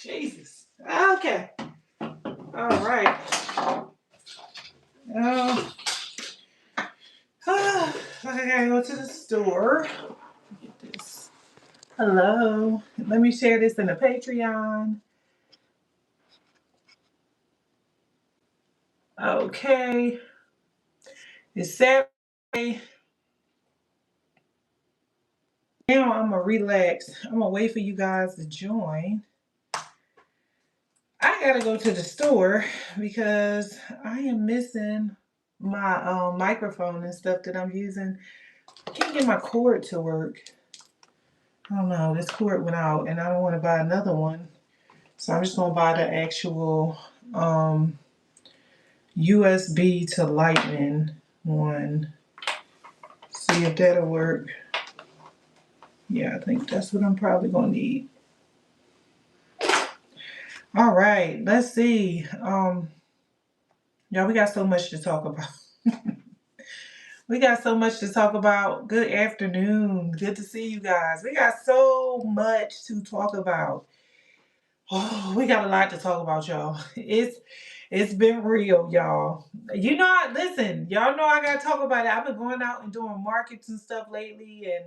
Jesus. Okay. All right. Oh, I gotta go to the store. Get this. Hello. Let me share this in the Patreon. Okay. It's Saturday. Now I'm gonna relax. I'm gonna wait for you guys to join. I gotta go to the store because I am missing my microphone and stuff that I'm using. I can't get my cord to work. I don't know. This cord went out and I don't want to buy another one. So I'm just gonna buy the actual USB to Lightning one. See if that'll work. Yeah, I think that's what I'm probably gonna need. All right, let's see. Y'all, we got so much to talk about. We got so much to talk about. Good afternoon. Good to see you guys. We got so much to talk about. Oh, we got a lot to talk about, y'all. It's been real, y'all. Listen, y'all know I gotta talk about it. I've been going out and doing markets and stuff lately, and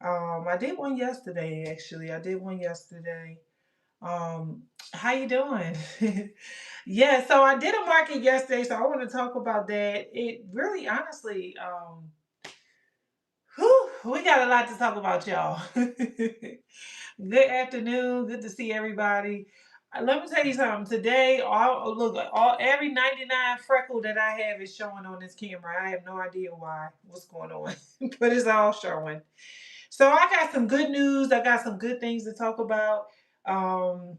I did one yesterday. Actually, I did one yesterday. Um, how you doing? Yeah, so I did a market yesterday, so I want to talk about that. It really, honestly, we got a lot to talk about, y'all. Good afternoon. Good to see everybody. Let me tell you something. Today, every 99 freckle that I have is showing on this camera. I have no idea what's going on, but it's all showing. So I got some good news. I got some good things to talk about. Um,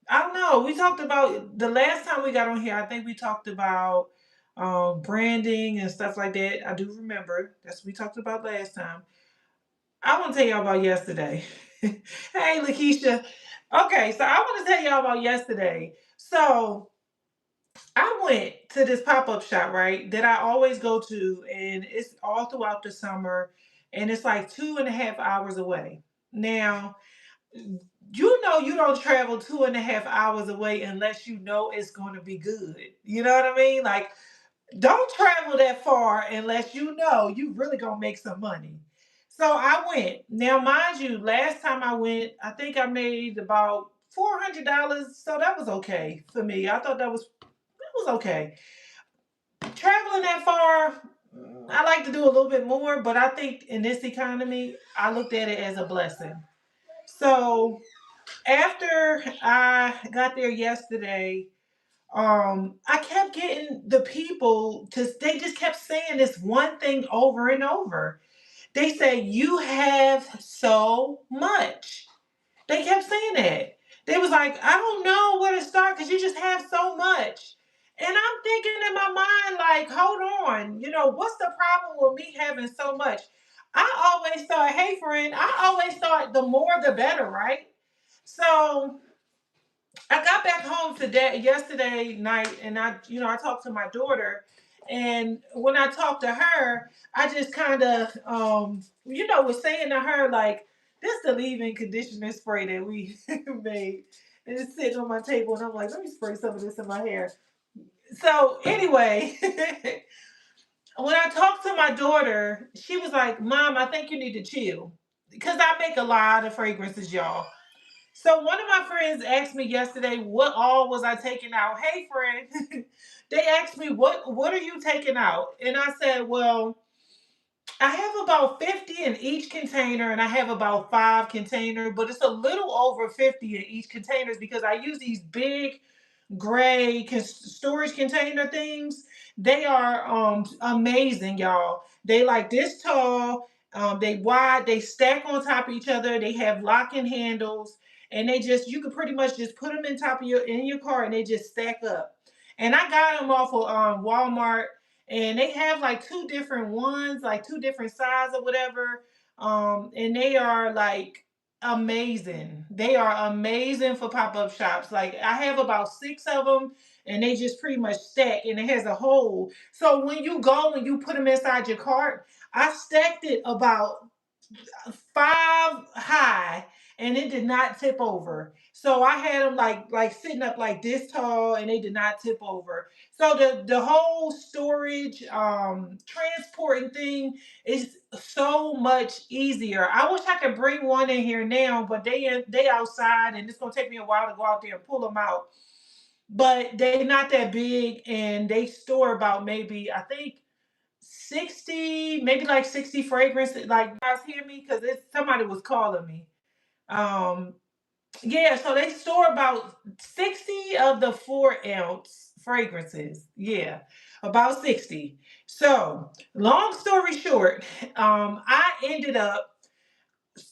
I don't know. We talked about the last time we got on here. I think we talked about branding and stuff like that. I do remember. That's what we talked about last time. I want to tell y'all about yesterday. Hey, Lakeisha. Okay, so I want to tell y'all about yesterday. So I went to this pop-up shop, right, that I always go to, and it's all throughout the summer, and it's like 2.5 hours away. Now, you don't travel 2.5 hours away unless you know it's going to be good. You know what I mean? Like, don't travel that far unless you know you really gonna make some money. So I went. Now, mind you, last time I went, I think I made about $400. So that was okay for me. I thought that was okay. Traveling that far, I like to do a little bit more, but I think in this economy, I looked at it as a blessing. So after I got there yesterday, I kept getting the people they just kept saying this one thing over and over. They say, you have so much. They kept saying that. They was like, I don't know where to start because you just have so much. And I'm thinking in my mind, like, hold on, what's the problem with me having so much? I always thought, hey friend, I always thought the more the better, right? So I got back home yesterday night, and I talked to my daughter, and when I talked to her, I just kind of, was saying to her like, this is the leave-in conditioner spray that we made, and it's sitting on my table, and I'm like, let me spray some of this in my hair. So anyway, when I talked to my daughter, she was like, Mom, I think you need to chill, because I make a lot of fragrances, y'all. So one of my friends asked me yesterday, what all was I taking out? Hey friend, they asked me, what are you taking out? And I said, well, I have about 50 in each container, and I have about 5 containers, but it's a little over 50 in each containers because I use these big gray storage container things. They are amazing, y'all. They like this tall, they wide, they stack on top of each other, they have locking handles, and you can pretty much just put them in your car, and they just stack up. And I got them off of Walmart, and they have like two different ones, like two different sizes or whatever. And they are like amazing. They are amazing for pop-up shops. Like, I have about 6 of them, and they just pretty much stack, and it has a hole. So when you go and you put them inside your cart, I stacked it about 5 high, and it did not tip over. So I had them like sitting up like this tall, and they did not tip over. So the whole storage transporting thing is so much easier. I wish I could bring one in here now, but they outside, and it's gonna take me a while to go out there and pull them out. But they're not that big, and they store about maybe, I think, 60, maybe like 60 fragrances. Like, you guys hear me? Because somebody was calling me. Um, yeah, so they store about 60 of the 4-ounce fragrances. Yeah, about 60. So, long story short, I ended up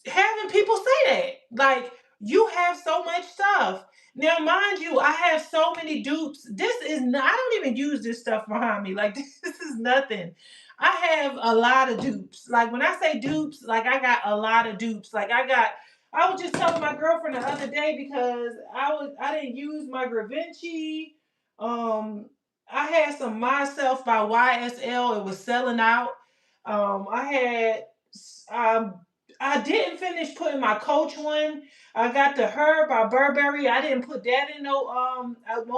having people say that. Like, you have so much stuff. Now, mind you, I have so many dupes. This is not, I don't even use this stuff behind me. Like, this is nothing. I have a lot of dupes. Like, when I say dupes, like, I got a lot of dupes. Like, I was just telling my girlfriend the other day, because I didn't use my Gravinci. Um, I had some Myself by YSL. It was selling out. I had um I didn't finish putting my Coach one. I got the Herb by Burberry. I didn't put that in no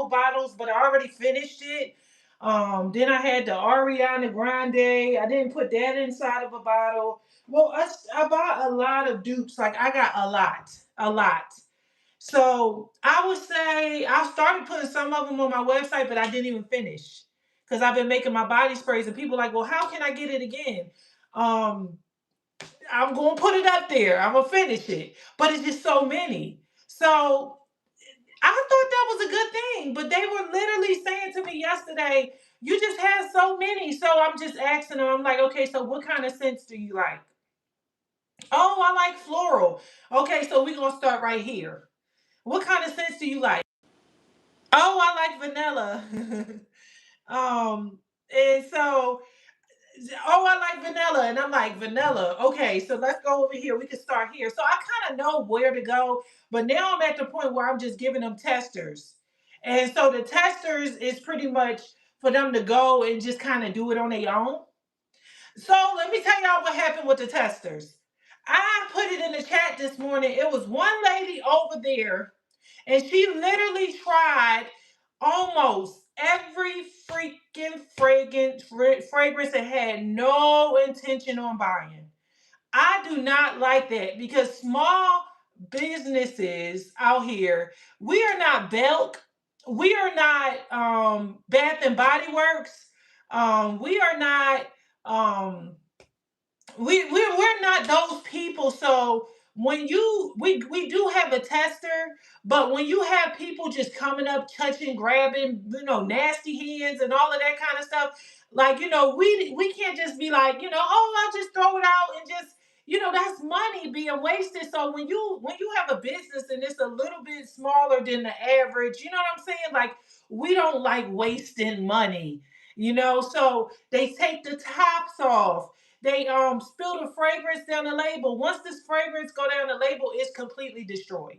bottles, but I already finished it. Then I had the Ariana Grande. I didn't put that inside of a bottle. Well, I bought a lot of dupes. Like, I got a lot. So I would say I started putting some of them on my website, but I didn't even finish, because I've been making my body sprays, and people are like, well, how can I get it again? Um, I'm gonna put it up there. I'm gonna finish it, but it's just so many. So I thought that was a good thing, but they were literally saying to me yesterday, "You just have so many." So I'm just asking them. I'm like, "Okay, so what kind of scents do you like?" "Oh, I like floral." "Okay, so we're gonna start right here. What kind of scents do you like?" "Oh, I like vanilla." um, and so, "Oh, I like vanilla." And I'm like, vanilla. Okay, so let's go over here. We can start here. So I kind of know where to go, but now I'm at the point where I'm just giving them testers. And so the testers is pretty much for them to go and just kind of do it on their own. So let me tell y'all what happened with the testers. I put it in the chat this morning. It was one lady over there, and she literally tried almost every freaking fragrance and had no intention on buying. I do not like that, because small businesses out here, we are not Belk, we are not Bath and Body Works, we are not um we're not those people. So when we do have a tester, but when you have people just coming up, touching, grabbing, nasty hands and all of that kind of stuff, like, we can't just be like, oh, I'll just throw it out and just, that's money being wasted. So when you have a business and it's a little bit smaller than the average, you know what I'm saying? Like, we don't like wasting money, so they take the tops off. They spill the fragrance down the label. Once this fragrance go down the label, it's completely destroyed.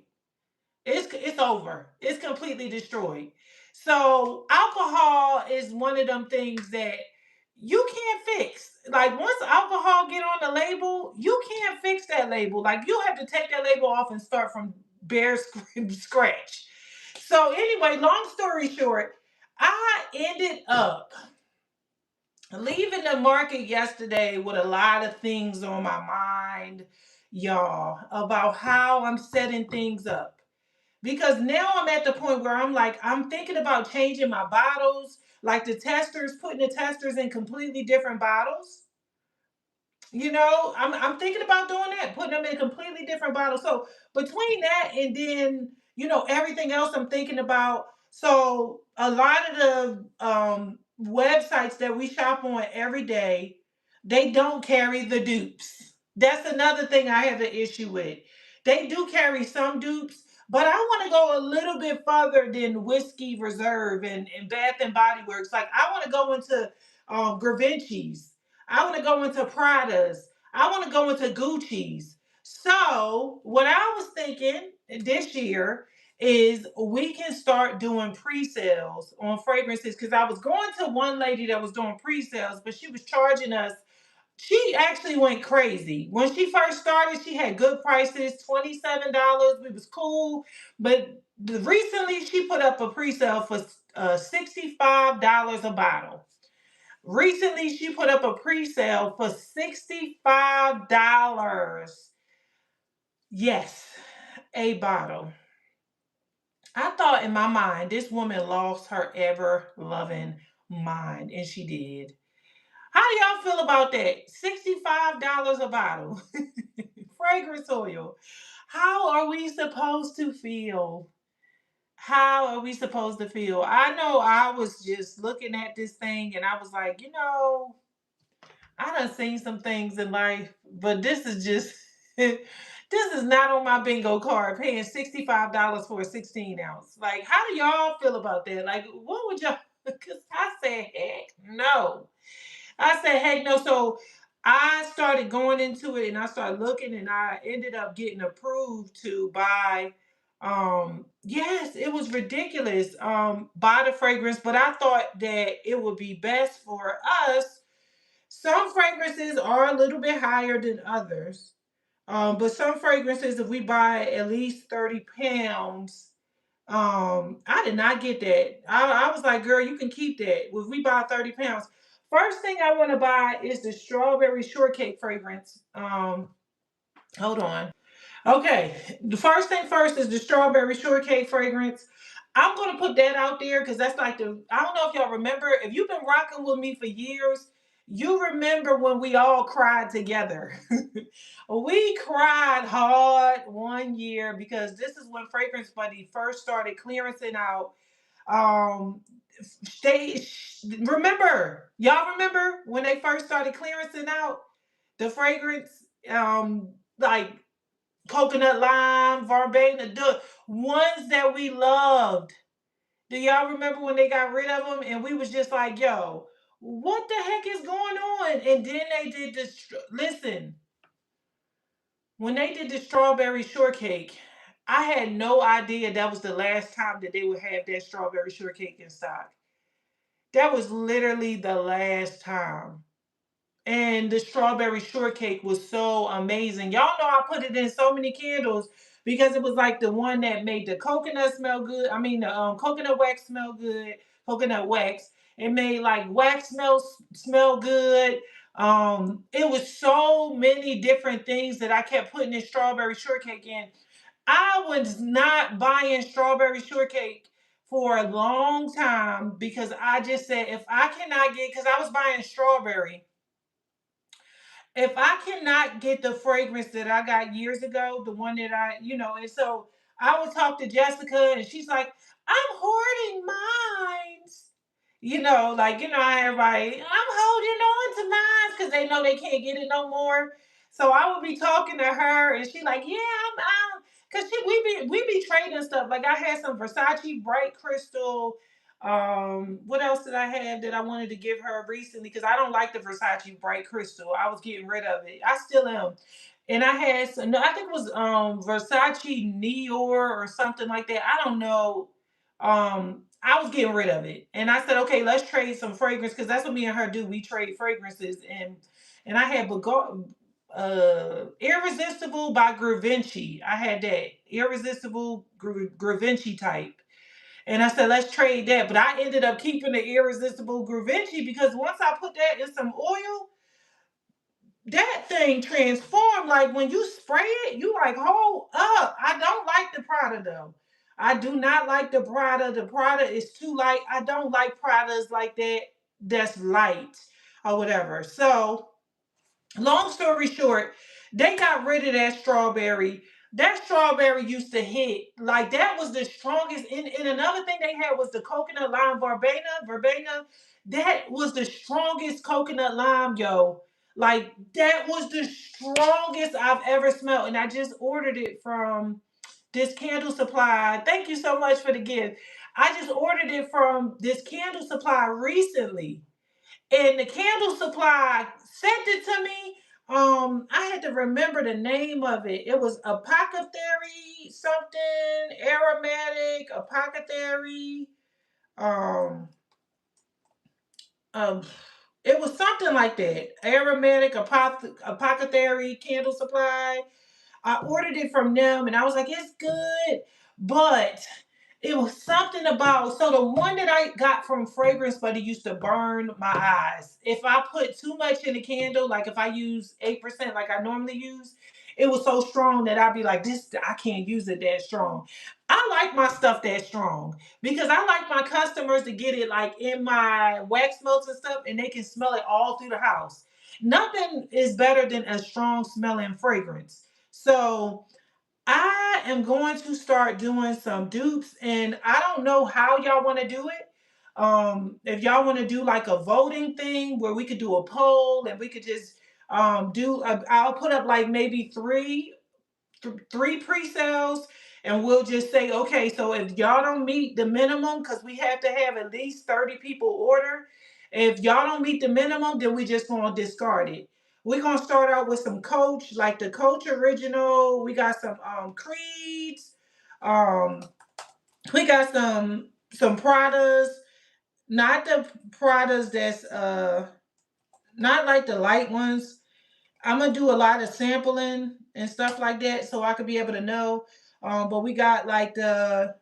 It's over. It's completely destroyed. So alcohol is one of them things that you can't fix. Like, once alcohol get on the label, you can't fix that label. Like, you have to take that label off and start from bare scratch. So anyway, long story short, I ended up leaving the market yesterday with a lot of things on my mind, y'all, about how I'm setting things up. Because now I'm at the point where I'm like, I'm thinking about changing my bottles, like the testers, putting the testers in completely different bottles. I'm thinking about doing that, putting them in completely different bottles. So between that and then, everything else I'm thinking about. So a lot of the websites that we shop on every day, they don't carry the dupes. That's another thing I have an issue with. They do carry some dupes, but I want to go a little bit further than Whiskey Reserve and Bath and Body Works. Like, I want to go into Gravinci's. I want to go into Prada's. I want to go into Gucci's. So, what I was thinking this year is we can start doing pre-sales on fragrances, because I was going to one lady that was doing pre-sales, but she was charging us She actually went crazy. When she first started, she had good prices, $27. We was cool. But recently she put up a pre-sale for $65 a bottle. Recently she put up a pre-sale for $65. Yes, a bottle. I thought in my mind this woman lost her ever loving mind, and she did. How do y'all feel about that? $65 a bottle. Fragrance oil. How are we supposed to feel? How are we supposed to feel? I know I was just looking at this thing and I was like, I done seen some things in life, but this is just this is not on my bingo card. Paying $65 for a 16 ounce. Like, how do y'all feel about that? Like, what would y'all? Because I said, heck no. I said, heck no. So I started going into it and I started looking and I ended up getting approved to buy. Yes, it was ridiculous. Buy the fragrance, but I thought that it would be best for us. Some fragrances are a little bit higher than others. But some fragrances, if we buy at least 30 pounds, I did not get that. I was like, girl, you can keep that. If we buy 30 pounds. First thing I want to buy is the strawberry shortcake fragrance. Hold on. Okay, the first thing first is the strawberry shortcake fragrance. I'm gonna put that out there because that's like I don't know if y'all remember. If you've been rocking with me for years, you remember when we all cried together. We cried hard one year because this is when Fragrance Buddy first started clearancing out. Um, they remember, y'all remember when they first started clearancing out the fragrance, like coconut lime, verbena, the ones that we loved. Do y'all remember when they got rid of them and we was just like, yo, what the heck is going on? And then they did this. Listen, when they did the strawberry shortcake, I had no idea that was the last time that they would have that strawberry shortcake in stock. That was literally the last time. And the strawberry shortcake was so amazing. Y'all know I put it in so many candles because it was like the one that made the coconut smell good. I mean, the coconut wax smell good. Coconut wax. It made like wax smell good. It was so many different things that I kept putting this strawberry shortcake in. I was not buying strawberry shortcake for a long time because I just said if I cannot get, because I was buying strawberry, if I cannot get the fragrance that I got years ago, the one that and so I would talk to Jessica and she's like, I'm hoarding mines. How everybody, I'm holding on to mines because they know they can't get it no more. So I would be talking to her and she like, yeah, I'm because we be trading stuff. Like I had some Versace bright crystal. What else did I have that I wanted to give her recently? Because I don't like the Versace bright crystal. I was getting rid of it. I still am. And I had some, no, I think it was Versace Neor or something like that. I don't know. I was getting rid of it. And I said, okay, let's trade some fragrance because that's what me and her do. We trade fragrances. And I had Irresistible by Gravinci. I had that Irresistible Gravinci type. And I said, let's trade that. But I ended up keeping the Irresistible Gravinci because once I put that in some oil, that thing transformed. Like when you spray it, you like, hold up. I don't like the Prada though. I do not like the Prada. The Prada is too light. I don't like Pradas like that. That's light or whatever. So long story short, they got rid of that strawberry. That strawberry used to hit. Like that was the strongest. And another thing they had was the coconut lime verbena. That was the strongest coconut lime, yo. Like that was the strongest I've ever smelled. And I just ordered it from this candle supply. Thank you so much for the gift. I just ordered it from this candle supply recently, and the candle supply sent it to me. I had to remember the name of it. It was apothecary something aromatic apothecary. Um, um, It was something like that. Aromatic apothecary candle supply. I ordered it from them and I was like, it's good. But it was something about, so the one that I got from Fragrance Buddy used to burn my eyes. If I put too much in the candle, like if I use 8% like I normally use, it was so strong that I'd be like, this, I can't use it that strong. I like my stuff that strong because I like my customers to get it like in my wax melts and stuff and they can smell it all through the house. Nothing is better than a strong smelling fragrance. So I am going to start doing some dupes, and I don't know how y'all want to do it. If y'all want to do like a voting thing where we could do a poll and we could just I'll put up like maybe three pre-sales, and we'll just say, okay, so if y'all don't meet the minimum, because we have to have at least 30 people order, if y'all don't meet the minimum, then we just gonna discard it. We're gonna start out with some Coach, like the Coach original. We got some Creeds. Um, we got some Pradas, not the Pradas that's not like the light ones. I'm gonna do a lot of sampling and stuff like that, so I could be able to know. But we got like the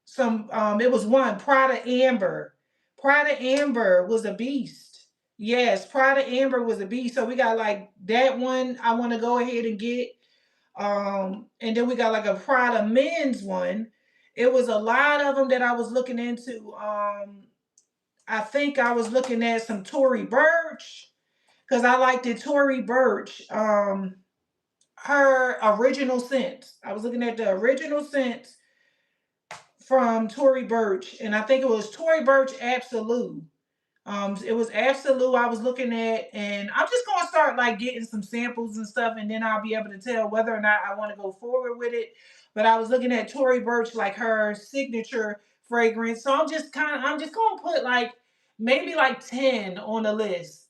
some. It was one Prada Amber. Prada Amber was a beast. Yes, Prada Amber was a beast. So we got like that one. I want to go ahead and get. And then we got like a Prada Men's one. It was a lot of them that I was looking into. I think I was looking at some Tory Burch because I liked the Tory Burch. Her original scent. I was looking at the original scent from Tory Burch, and I think it was Tory Burch Absolute. It was Absolute I was looking at, and I'm just gonna start like getting some samples and stuff, and then I'll be able to tell whether or not I want to go forward with it. But I was looking at Tory Burch, like her signature fragrance, so I'm just gonna put like maybe like 10 on the list.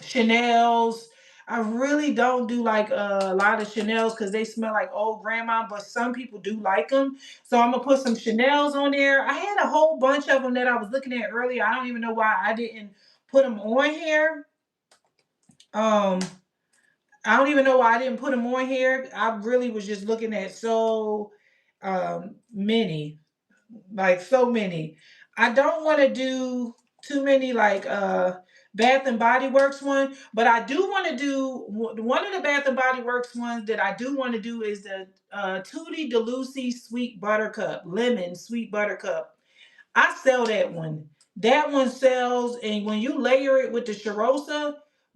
Chanel's. I really don't do like a lot of Chanel's because they smell like old grandma, but some people do like them. So I'm gonna put some Chanel's on there. I had a whole bunch of them that I was looking at earlier. I don't even know why I didn't put them on here. Um, I don't even know why I didn't put them on here. I really was just looking at so many, like so many. I don't want to do too many like Bath and Body Works one, but I do want to do one of the Bath and Body Works ones that I do want to do is the Tutti Delusi Sweet Buttercup, Lemon Sweet Buttercup. I sell that one. That one sells, and when you layer it with the Charosa,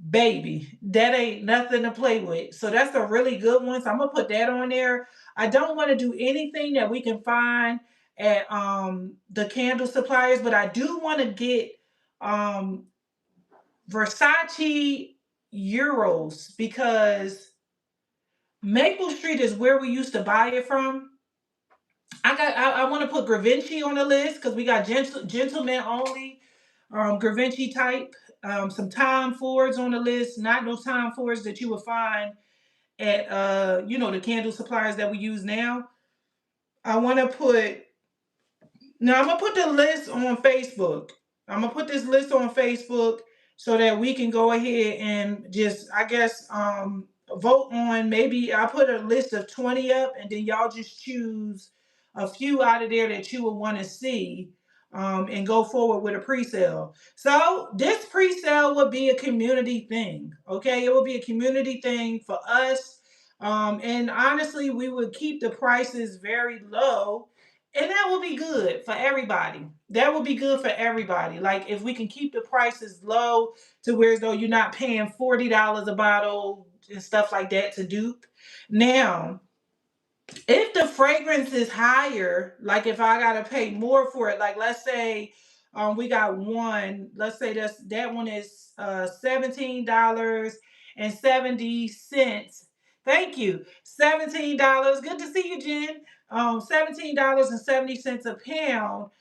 baby, that ain't nothing to play with. So that's a really good one. So I'm gonna put that on there. I don't want to do anything that we can find at the candle suppliers, but I do want to get um Versace Euros because Maple Street is where we used to buy it from. I want to put Gravinci on the list because we got gentlemen only Gravinci type. Some Tom Fords on the list, not no Tom Fords that you would find at the candle suppliers that we use now. I want to put Now I'm gonna put the list on Facebook. I'm gonna put this list on Facebook so that we can go ahead and just, I guess, vote on. Maybe I put a list of 20 up, and then y'all just choose a few out of there that you would want to see, and go forward with a pre-sale. So this pre-sale would be a community thing. Okay, it will be a community thing for us. And honestly, we would keep the prices very low, and that will be good for everybody. That will be good for everybody. Like if we can keep the prices low to where as though you're not paying $40 a bottle and stuff like that to dupe. Now, if the fragrance is higher, like if I gotta pay more for it, like let's say we got one, let's say that one is $17.70. Thank you. $17. Good to see you, Jen. $17.70 a pound.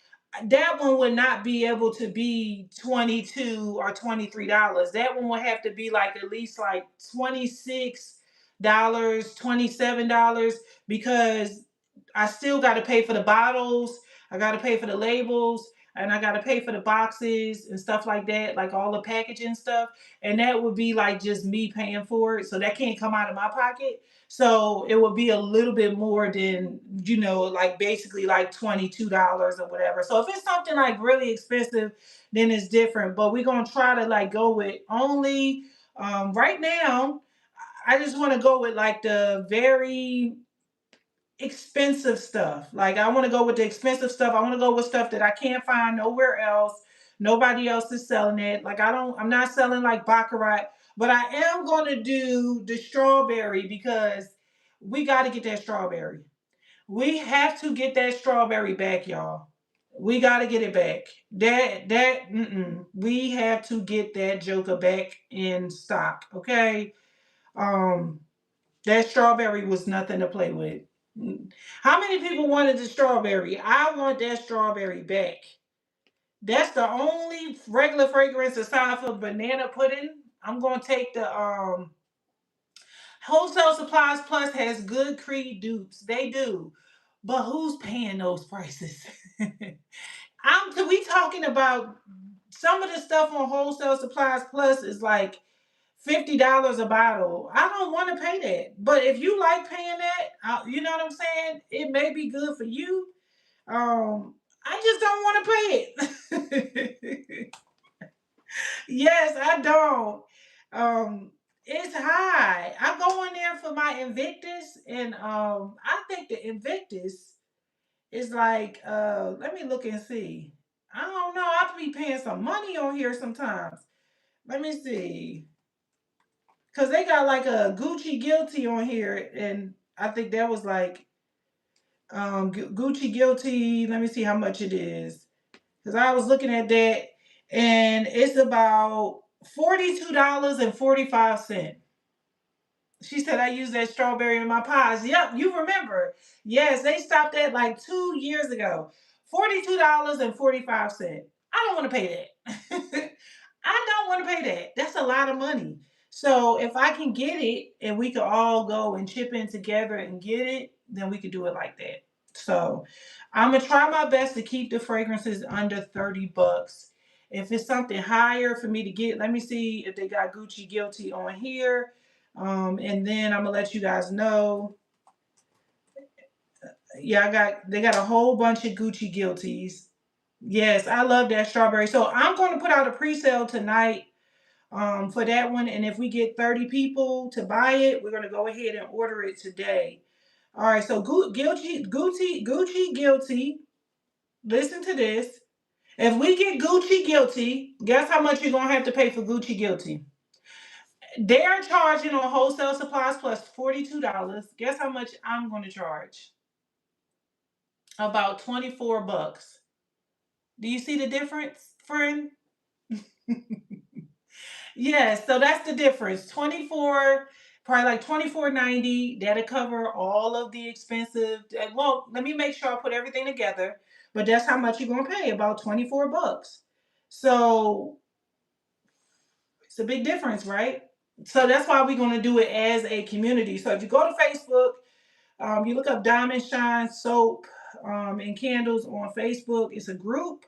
That one would not be able to be 22 or $23. That one would have to be like at least like $26, $27 because I still got to pay for the bottles. I got to pay for the labels. and I got to pay for the boxes and stuff like that, like all the packaging stuff. And that would be like just me paying for it. So that can't come out of my pocket. So it would be a little bit more than, like basically like $22 or whatever. So if it's something like really expensive, then it's different. But we're going to try to like go with only, right now, I just want to go with like the very expensive stuff. Like I want to go with the expensive stuff. I want to go with stuff that I can't find nowhere else. Nobody else is selling it. Like I'm not selling like Baccarat, but I am going to do the strawberry because we got to get that strawberry. We have to get that strawberry back, y'all. We got to get it back. We have to get that joker back in stock, okay? Um that strawberry was nothing to play with. How many people wanted the strawberry? I want that strawberry back. That's the only regular fragrance aside from banana pudding. I'm gonna take the Wholesale Supplies Plus has good Creed dupes. They do. But who's paying those prices? We talking about some of the stuff on Wholesale Supplies Plus is like $50 a bottle. I don't want to pay that. But if you like paying that, you know what I'm saying? It may be good for you. I just don't want to pay it. Yes, I don't. It's high. I go in there for my Invictus, and I think the Invictus is like, let me look and see. I don't know. I be paying some money on here sometimes. Let me see. Cause they got like a Gucci Guilty on here, and I think that was like Gucci Guilty. Let me see how much it is. Cause I was looking at that, and it's about $42.45. She said I use that strawberry in my pies. Yep, you remember. Yes, they stopped that like 2 years ago. $42.45. I don't want to pay that. I don't want to pay that. That's a lot of money. So if I can get it and we could all go and chip in together and get it, then we could do it like that. So I'm gonna try my best to keep the fragrances under $30. If it's something higher for me to get, let me see if they got Gucci Guilty on here. And then I'm gonna let you guys know. Yeah, they got a whole bunch of Gucci Guilties. Yes, I love that strawberry. So I'm gonna put out a pre-sale tonight for that one. And if we get 30 people to buy it, we're gonna go ahead and order it today. All right, so Gucci Guilty. Listen to this. If we get Gucci Guilty, guess how much you're gonna have to pay for Gucci Guilty? They are charging on Wholesale Supplies Plus $42. Guess how much I'm going to charge? About $24. Do you see the difference, friend? Yes, so that's the difference. 24, probably like 24.90. That'll cover all of the expensive. Well, let me make sure I put everything together. But that's how much you're gonna pay, about $24. So it's a big difference, right? So that's why we're gonna do it as a community. So if you go to Facebook, you look up Diamond Shine Soap and Candles on Facebook. It's a group.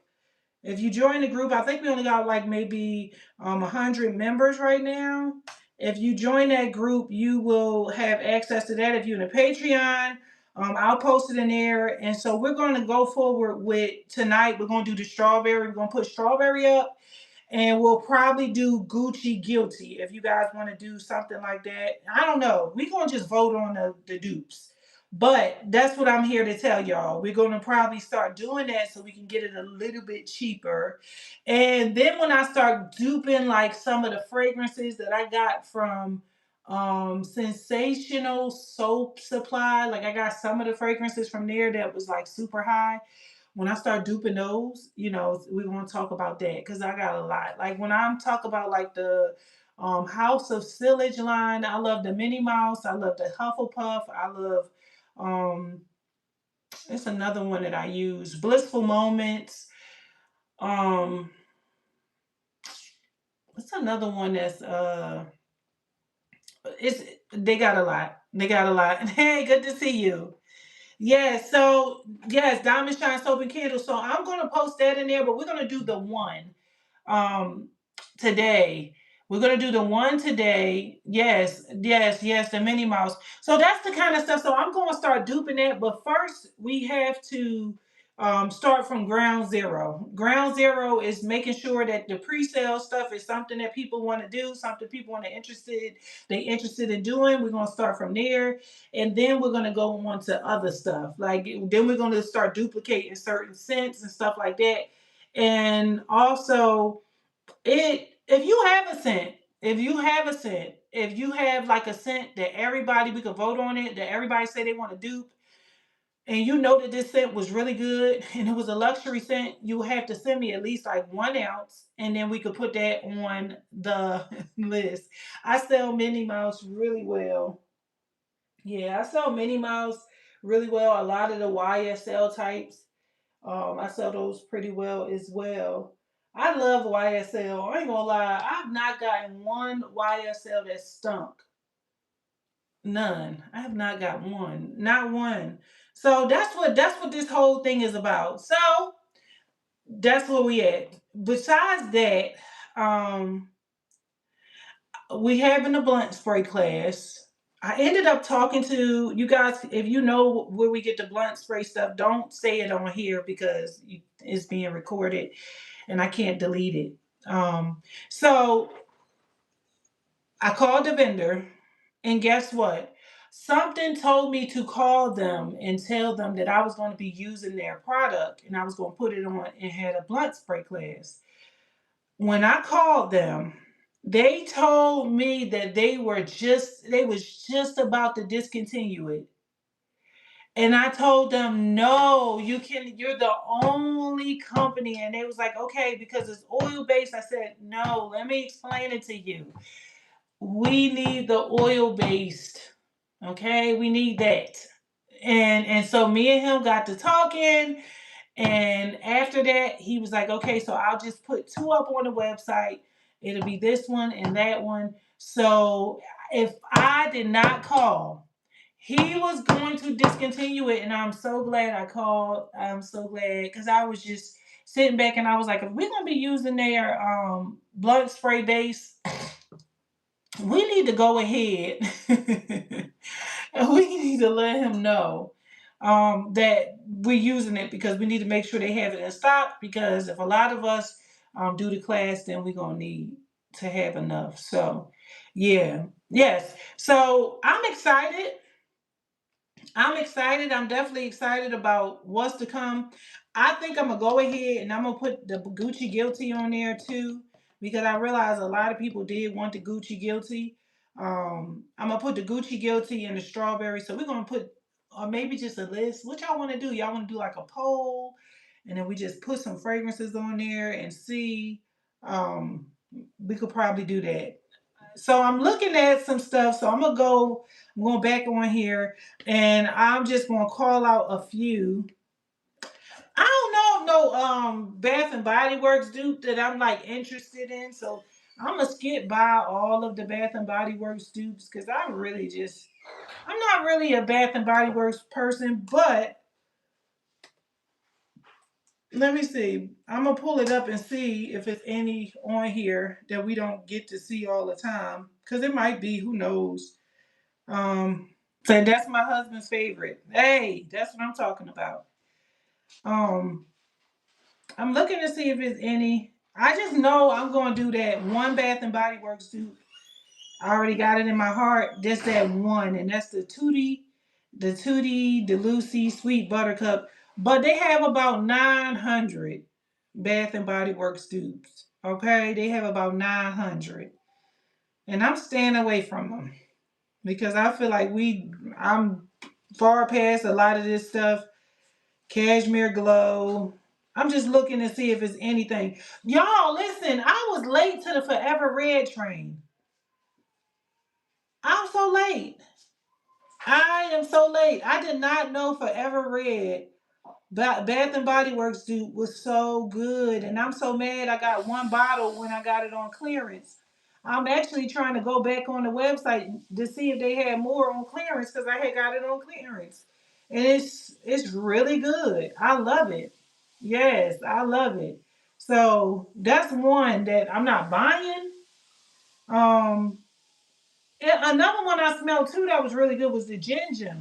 If you join the group, I think we only got like maybe 100 members right now. If you join that group, you will have access to that. If you're in a Patreon, I'll post it in there. And so we're going to go forward with tonight. We're going to do the strawberry. We're going to put strawberry up. And we'll probably do Gucci Guilty if you guys want to do something like that. I don't know. We're going to just vote on the dupes. But that's what I'm here to tell y'all. We're going to probably start doing that so we can get it a little bit cheaper. And then when I start duping like some of the fragrances that I got from Sensational Soap Supply, like I got some of the fragrances from there that was like super high. When I start duping those, we want to talk about that because I got a lot. Like when I'm talk about like the House of Sillage line, I love the Minnie Mouse, I love the Hufflepuff, I love it's another one that I use, Blissful Moments. Um, it's another one that's it's they got a lot. They got a lot. Hey, good to see you. Yes, so yes, Diamond Shine Soap and Candles. So I'm gonna post that in there, but we're gonna do the one um today. We're gonna do the one today. Yes, yes, yes, the Minnie Mouse. So that's the kind of stuff. So I'm gonna start duping that, but first we have to start from ground zero. Ground zero is making sure that the pre-sale stuff is something that people want to do, something people want to they interested in doing. We're gonna start from there, and then we're gonna go on to other stuff. Like then we're gonna start duplicating certain scents and stuff like that. And also it if you have a scent, if you have like a scent that everybody we could vote on it, that everybody say they want to dupe, and you know that this scent was really good and it was a luxury scent, you have to send me at least like 1 ounce, and then we could put that on the list. I sell Minnie Mouse really well. Yeah, I sell Minnie Mouse really well. A lot of the YSL types. I sell those pretty well as well. I love YSL. I ain't gonna lie. I've not gotten one YSL that stunk. None. I have not got one. Not one. So that's what this whole thing is about. So that's where we at. Besides that, um, we having a blunt spray class. I ended up talking to you guys. If you know where we get the blunt spray stuff, don't say it on here because it's being recorded and I can't delete it. So I called the vendor, and guess what? Something told me to call them and tell them that I was going to be using their product and I was going to put it on and had a blunt spray class. When I called them, they told me that they was just about to discontinue it. And I told them, no, you're the only company. And they was like, okay, because it's oil based. I said, no, let me explain it to you. We need the oil based. Okay, we need that. And so me and him got to talking. And after that, he was like, okay, so I'll just put two up on the website. It'll be this one and that one. So if I did not call, he was going to discontinue it. And I'm so glad I called. I'm so glad because I was just sitting back and I was like, if we're going to be using their blunt spray base, we need to go ahead and we need to let him know that we're using it because we need to make sure they have it in stock because if a lot of us do the class, then we're going to need to have enough. So, yeah. Yes. So I'm excited. I'm excited. I'm definitely excited about what's to come. I think I'm gonna go ahead and I'm gonna put the Gucci Guilty on there too because I realize a lot of people did want the Gucci Guilty. I'm gonna put the Gucci Guilty and the strawberry. So we're gonna put, or maybe just a list. What y'all want to do? Y'all want to do like a poll, and then we just put some fragrances on there and see. Um, we could probably do that. So I'm looking at some stuff. So I'm going back on here and I'm just gonna call out a few. I don't know if no Bath and Body Works dupe that I'm like interested in. So I'm gonna skip by all of the Bath and Body Works dupes because I'm not really a Bath and Body Works person, but let me see. I'm gonna pull it up and see if it's any on here that we don't get to see all the time. Cause it might be, who knows. Um, so that's my husband's favorite. Hey, that's what I'm talking about. Um, I'm looking to see if it's any. I just know I'm gonna do that one Bath and Body Works suit. I already got it in my heart. Just that one, and that's the Lucy Sweet Buttercup. But they have about 900 Bath and Body Works dupes. Okay, they have about 900, and I'm staying away from them because I feel like I'm far past a lot of this stuff. Cashmere Glow. I'm just looking to see if it's anything. Y'all, listen, I was late to the Forever Red train. I'm so late. I am so late. I did not know Forever Red. Bath and Body Works dude was so good. And I'm so mad I got one bottle when I got it on clearance. I'm actually trying to go back on the website to see if they had more on clearance because I had got it on clearance. and it's really good. I love it. Yes, I love it. So that's one that I'm not buying. Um, and another one I smelled too that was really good was the ginger.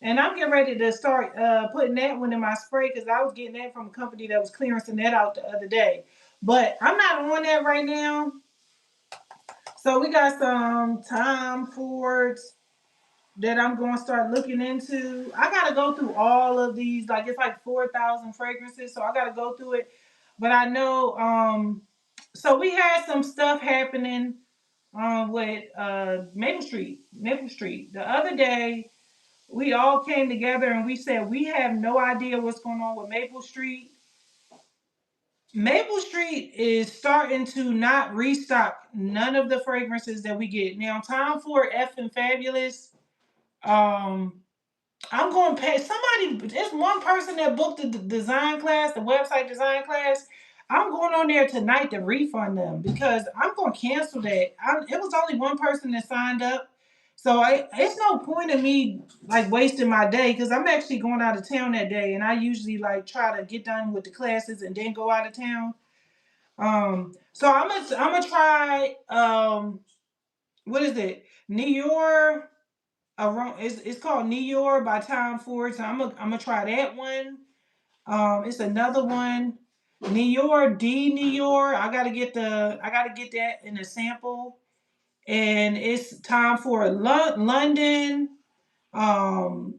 And I'm getting ready to start putting that one in my spray because I was getting that from a company that was clearancing that out the other day. But I'm not on that right now. So we got some Tom Fords that I'm going to start looking into. I got to go through all of these. Like it's like 4,000 fragrances. So I got to go through it. But I know, so we had some stuff happening with Maple Street. Maple Street. The other day, we all came together and we said we have no idea what's going on with Maple Street. Maple Street is starting to not restock none of the fragrances that we get. Now, Tom Ford F and Fabulous. Um, I'm going to pay somebody. There's one person that booked the design class, the website design class. I'm going on there tonight to refund them because I'm going to cancel that. It was only one person that signed up. So it's no point in me like wasting my day because I'm actually going out of town that day, and I usually like try to get done with the classes and then go out of town. So I'm gonna try what is it? Neor. It's called Neor by Tom Ford. So I'm gonna try that one. It's another one. Neor D Neor. I gotta get that in a sample. And it's Tom Ford London. Um,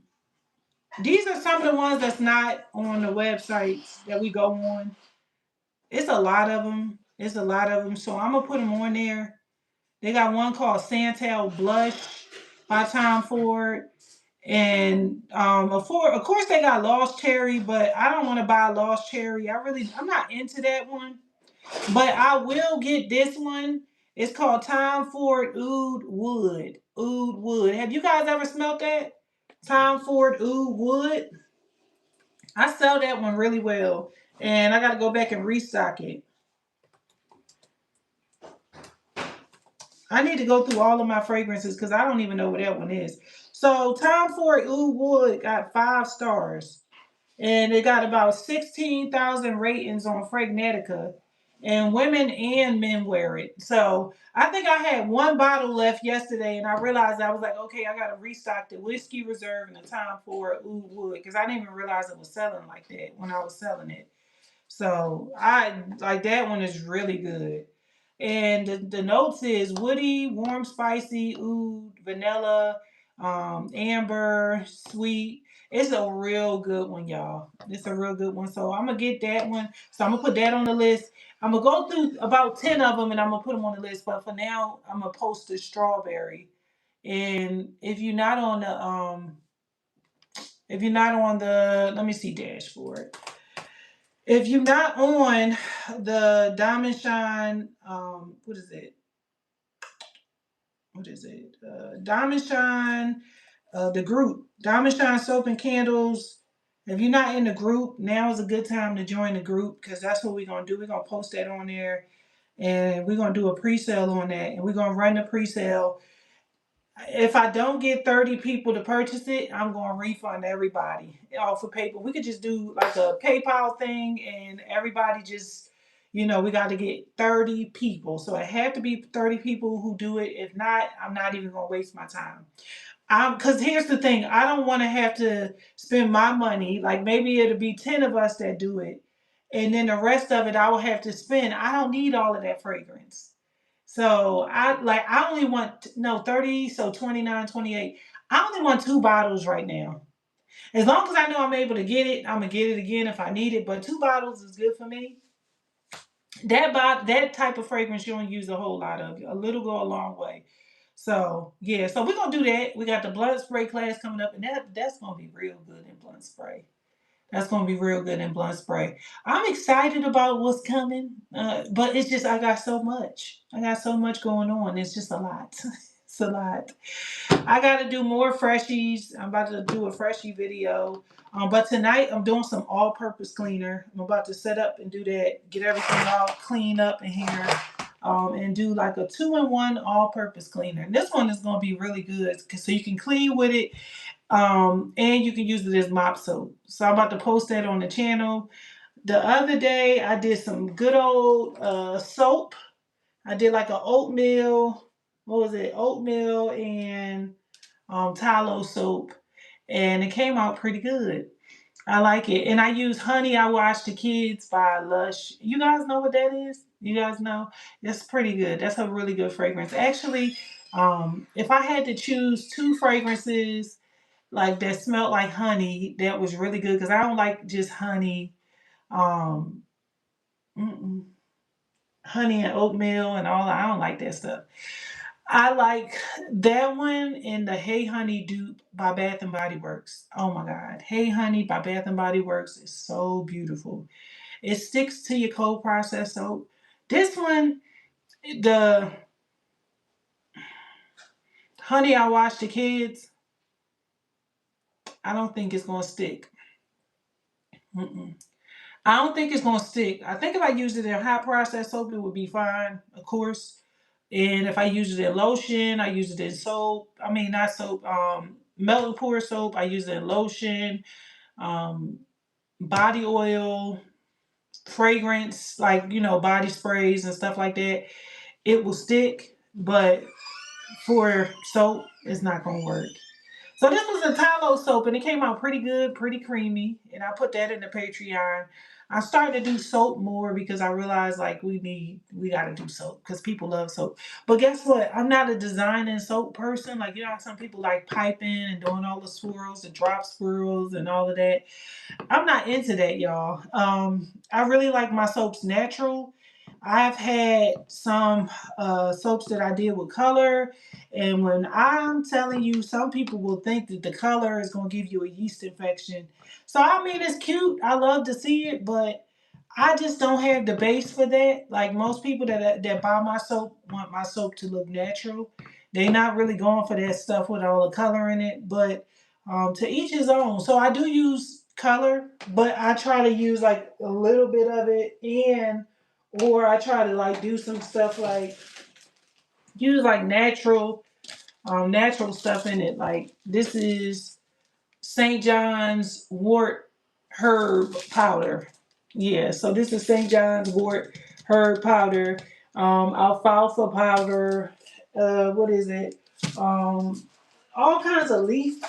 these are some of the ones that's not on the websites that we go on. It's a lot of them. It's a lot of them. So I'm gonna put them on there. They got one called Santal Blush by Tom Ford. And of course they got Lost Cherry, but I don't want to buy Lost Cherry. I'm not into that one. But I will get this one. It's called Tom Ford Oud Wood. Oud Wood. Have you guys ever smelled that? Tom Ford Oud Wood. I sell that one really well. And I gotta go back and restock it. I need to go through all of my fragrances because I don't even know what that one is. So Tom Ford Oud Wood got 5 stars. And it got about 16,000 ratings on Fragnetica. And women and men wear it. So I think I had one bottle left yesterday, and I realized I was like, okay, I got to restock the Whiskey Reserve and the Tom Ford Oud Wood because I didn't even realize it was selling like that when I was selling it. So I like that one is really good. And the notes is woody, warm, spicy, oud, vanilla, amber, sweet. It's a real good one, y'all. It's a real good one. So I'm gonna get that one. So I'm gonna put that on the list. I'm gonna go through about 10 of them and I'm gonna put them on the list. But for now, I'm gonna post the strawberry. And if you're not on the, let me see dashboard. If you're not on the Diamond Shine, what is it? What is it? Diamond Shine, the group, Diamond Shine Soap and Candles. If you're not in the group, now is a good time to join the group because that's what we're gonna do. We're gonna post that on there, and we're gonna do a pre-sale on that, and we're gonna run the pre-sale. If I don't get 30 people to purchase it, I'm going to refund everybody off of PayPal. We could just do like a PayPal thing and everybody just, we got to get 30 people. So it had to be 30 people who do it. If not, I'm not even going to waste my time. Because here's the thing, I don't want to have to spend my money. Like maybe it'll be 10 of us that do it. And then the rest of it I will have to spend. I don't need all of that fragrance. So I only want 30, so 29, 28. I only want 2 bottles right now. As long as I know I'm able to get it, I'm gonna get it again if I need it. But 2 bottles is good for me. That type of fragrance you don't use a whole lot of. A little go a long way. So yeah, so we're gonna do that. We got the blunt spray class coming up, and that's gonna be real good in blunt spray. That's gonna be real good in blunt spray. I'm excited about what's coming, but it's just I got so much. I got so much going on. It's just a lot. It's a lot. I got to do more freshies. I'm about to do a freshie video. But tonight I'm doing some all-purpose cleaner. I'm about to set up and do that. Get everything all cleaned up in here. and do like a 2-in-1 all-purpose cleaner. And this one is going to be really good, so you can clean with it, and you can use it as mop soap. So I'm about to post that on the channel. The other day I did some good old soap. I did like an oatmeal. What was it? Oatmeal and tallow soap, and it came out pretty good. I like it. And I use Honey I Wash the Kids by Lush. You guys know what that is? You guys know? That's pretty good. That's a really good fragrance. Actually, if I had to choose two fragrances like that smelled like honey, that was really good, because I don't like just honey. Um, honey and oatmeal and all that. I don't like that stuff. I like that one and the Hey Honey dupe by Bath and Body Works. Oh my God. Hey Honey by Bath and Body Works is so beautiful. It sticks to your cold process soap. This one, the Honey I Wash the Kids, I don't think it's going to stick. Mm-mm. I don't think it's going to stick. I think if I used it in hot process soap, it would be fine, of course. And if I use it in lotion, I use it in soap. I mean, not soap, melt and pour soap. I use it in lotion, um, body oil, fragrance, like, body sprays and stuff like that. It will stick, but for soap, it's not going to work. So this was a tallow soap, and it came out pretty good, pretty creamy, and I put that in the Patreon. I started to do soap more because I realized like we got to do soap because people love soap. But guess what? I'm not a designing soap person. Like, some people like piping and doing all the swirls, the drop swirls, and all of that. I'm not into that, y'all. I really like my soaps natural. I've had some soaps that I did with color, and when I'm telling you, some people will think that the color is going to give you a yeast infection. So I mean, it's cute. I love to see it, but I just don't have the base for that. Like most people that buy my soap want my soap to look natural. They're not really going for that stuff with all the color in it, but to each his own. So I do use color, but I try to use like a little bit of it, or I try to like do some stuff like use like natural stuff in it. Like this is St. John's wort herb powder. Yeah, so this is St. John's wort herb powder, alfalfa powder. What is it? Um, all kinds of leaf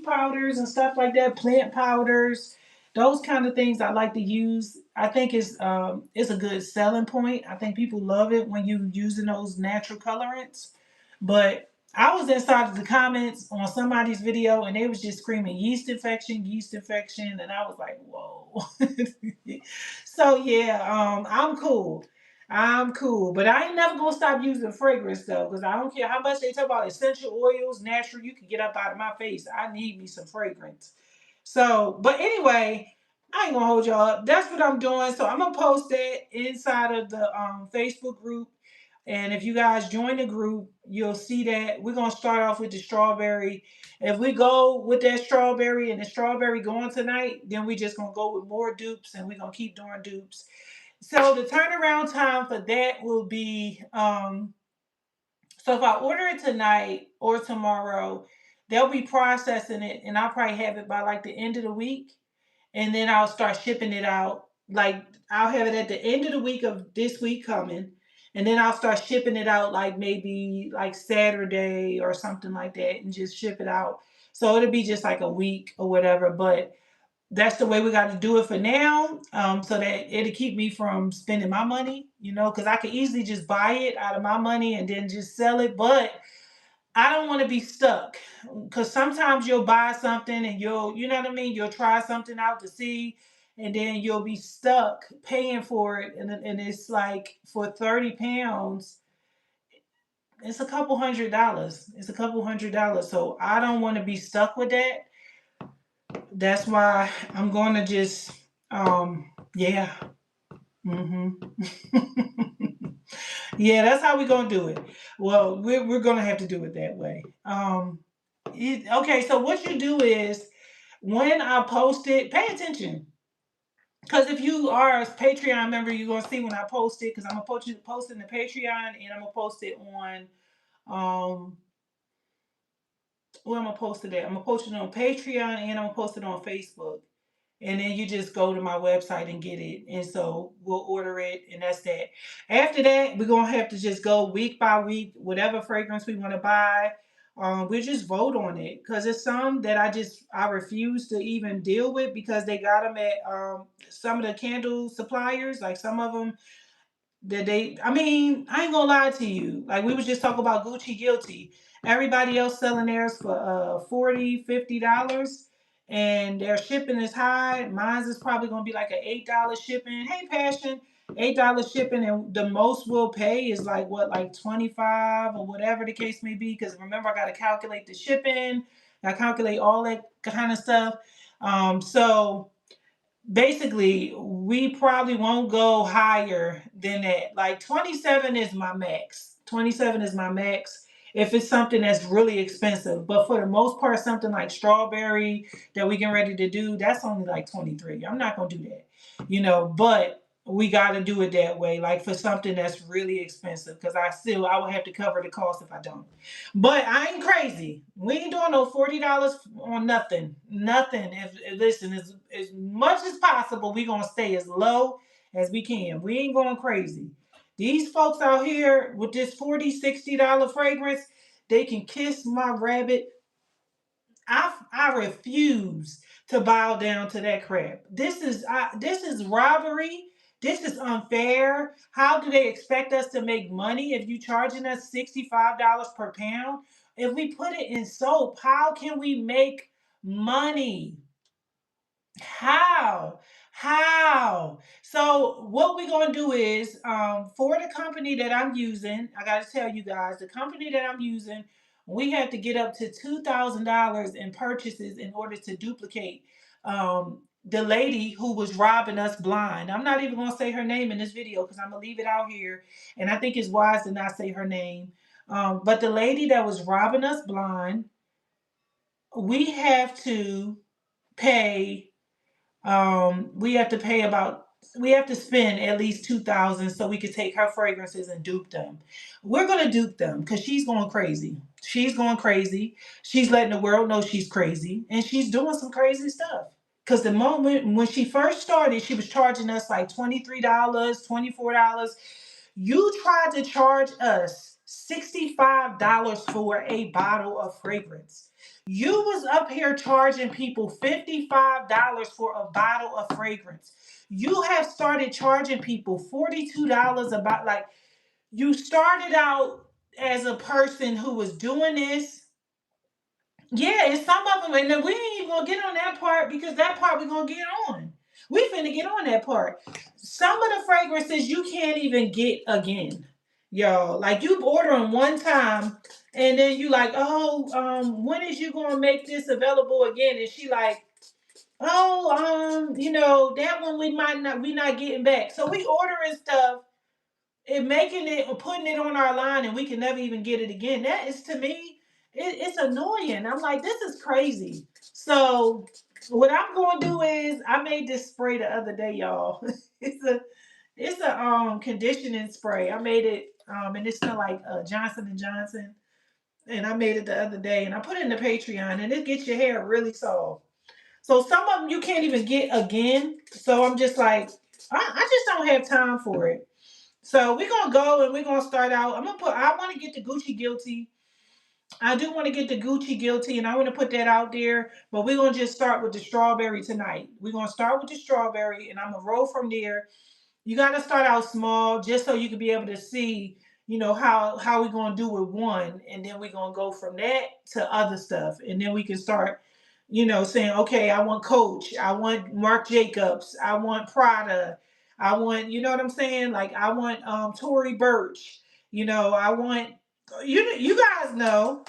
powders and stuff like that, plant powders, those kind of things I like to use. I think it's a good selling point. I think people love it when you using those natural colorants. But I was inside of the comments on somebody's video and they was just screaming yeast infection, and I was like, whoa. So yeah, I'm cool. I'm cool, but I ain't never gonna stop using fragrance though, because I don't care how much they talk about essential oils, natural. You can get up out of my face. I need me some fragrance. So, but anyway, I ain't gonna hold y'all up. That's what I'm doing. So I'm gonna post that inside of the Facebook group. And if you guys join the group, you'll see that we're gonna start off with the strawberry. If we go with that strawberry and the strawberry going tonight, then we just gonna go with more dupes and we're gonna keep doing dupes. So the turnaround time for that will be so if I order it tonight or tomorrow, they'll be processing it and I'll probably have it by like the end of the week. And then I'll start shipping it out. Like I'll have it at the end of the week of this week coming. And then I'll start shipping it out like maybe like Saturday or something like that and just ship it out. So it'll be just like a week or whatever. But that's the way we got to do it for now, so that it'll keep me from spending my money, because I could easily just buy it out of my money and then just sell it. But I don't want to be stuck, because sometimes you'll buy something and you know what I mean? You'll try something out to see, and then you'll be stuck paying for it. And it's like for 30 pounds, it's a couple $100. It's a couple $100. So I don't want to be stuck with that. That's why I'm going to just, yeah. hmm Yeah, that's how we're going to do it. Well, we're going to have to do it that way. Okay, so what you do is when I post it, pay attention. Because if you are a Patreon member, you're gonna see when I post it. Because I'm gonna post it in the Patreon, and I'm gonna post it on where I'm gonna post it at. I'm gonna post it on Patreon, and I'm gonna post it on Facebook. And then you just go to my website and get it. And so we'll order it, and that's that. After that, we're gonna have to just go week by week, whatever fragrance we want to buy. We just vote on it because it's some that I refuse to even deal with because they got them at some of the candle suppliers. Like some of them that they, I mean, I ain't gonna lie to you. Like we was just talking about Gucci Guilty. Everybody else selling theirs for $40, $50, and their shipping is high. Mine's is probably gonna be like an $8 shipping. Hey, Passion, $8 shipping, and the most we'll pay is like what, like 25 or whatever the case may be. Because remember, I gotta calculate the shipping, I calculate all that kind of stuff. So basically we probably won't go higher than that. Like 27 is my max. 27 is my max if it's something that's really expensive. But for the most part, something like strawberry that we getting ready to do, that's only like 23. I'm not gonna do that, but we got to do it that way, like for something that's really expensive, because I would have to cover the cost if I don't. But I ain't crazy. We ain't doing no $40 on nothing. Nothing. Listen, as much as possible, we gonna stay as low as we can. We ain't going crazy. These folks out here with this $40, $60 fragrance, they can kiss my rabbit. I refuse to bow down to that crap. This is robbery. This is unfair. How do they expect us to make money if you charging us $65 per pound? If we put it in soap, how can we make money? How? How? So what we're gonna do is, for the company that I'm using, I gotta tell you guys, the company that I'm using, we have to get up to $2,000 in purchases in order to duplicate the lady who was robbing us blind. I'm not even gonna say her name in this video because I'm gonna leave it out here, and I think it's wise to not say her name. But the lady that was robbing us blind, we have to pay we have to spend at least 2,000 so we could take her fragrances and dupe them. We're gonna dupe them because she's going crazy. She's going crazy. She's letting the world know she's crazy, and she's doing some crazy stuff. Because the moment when she first started, she was charging us like $23, $24. You tried to charge us $65 for a bottle of fragrance. You was up here charging people $55 for a bottle of fragrance. You have started charging people $42 about, like, you started out as a person who was doing this. Yeah, and some of them, and then we ain't even gonna get on that part because that part we're gonna get on. We finna get on that part. Some of the fragrances you can't even get again, y'all. Like you order them one time, and then you like, oh, when is you gonna make this available again? And she like, oh, that one we not getting back. So we ordering stuff and making it or putting it on our line, and we can never even get it again. That is, to me, it's annoying. I'm like, this is crazy. So what I'm going to do is, I made this spray the other day, y'all. It's a conditioning spray. I made it, and it smelled like Johnson and Johnson, and I made it the other day, and I put it in the Patreon, and it gets your hair really soft. So some of them you can't even get again. So I'm just like, I just don't have time for it. So we're gonna go and we're gonna start out. I want to get the Gucci Guilty. I do want to get the Gucci Guilty, and I want to put that out there. But we're gonna just start with the strawberry tonight. We're gonna start with the strawberry, and I'm gonna roll from there. You got to start out small just so you can be able to see, how we're going to do with one, and then we're going to go from that to other stuff, and then we can start, saying, okay, I want Coach, I want Marc Jacobs, I want Prada, I want, you know what I'm saying, like I want Tory Burch, I want, you guys know,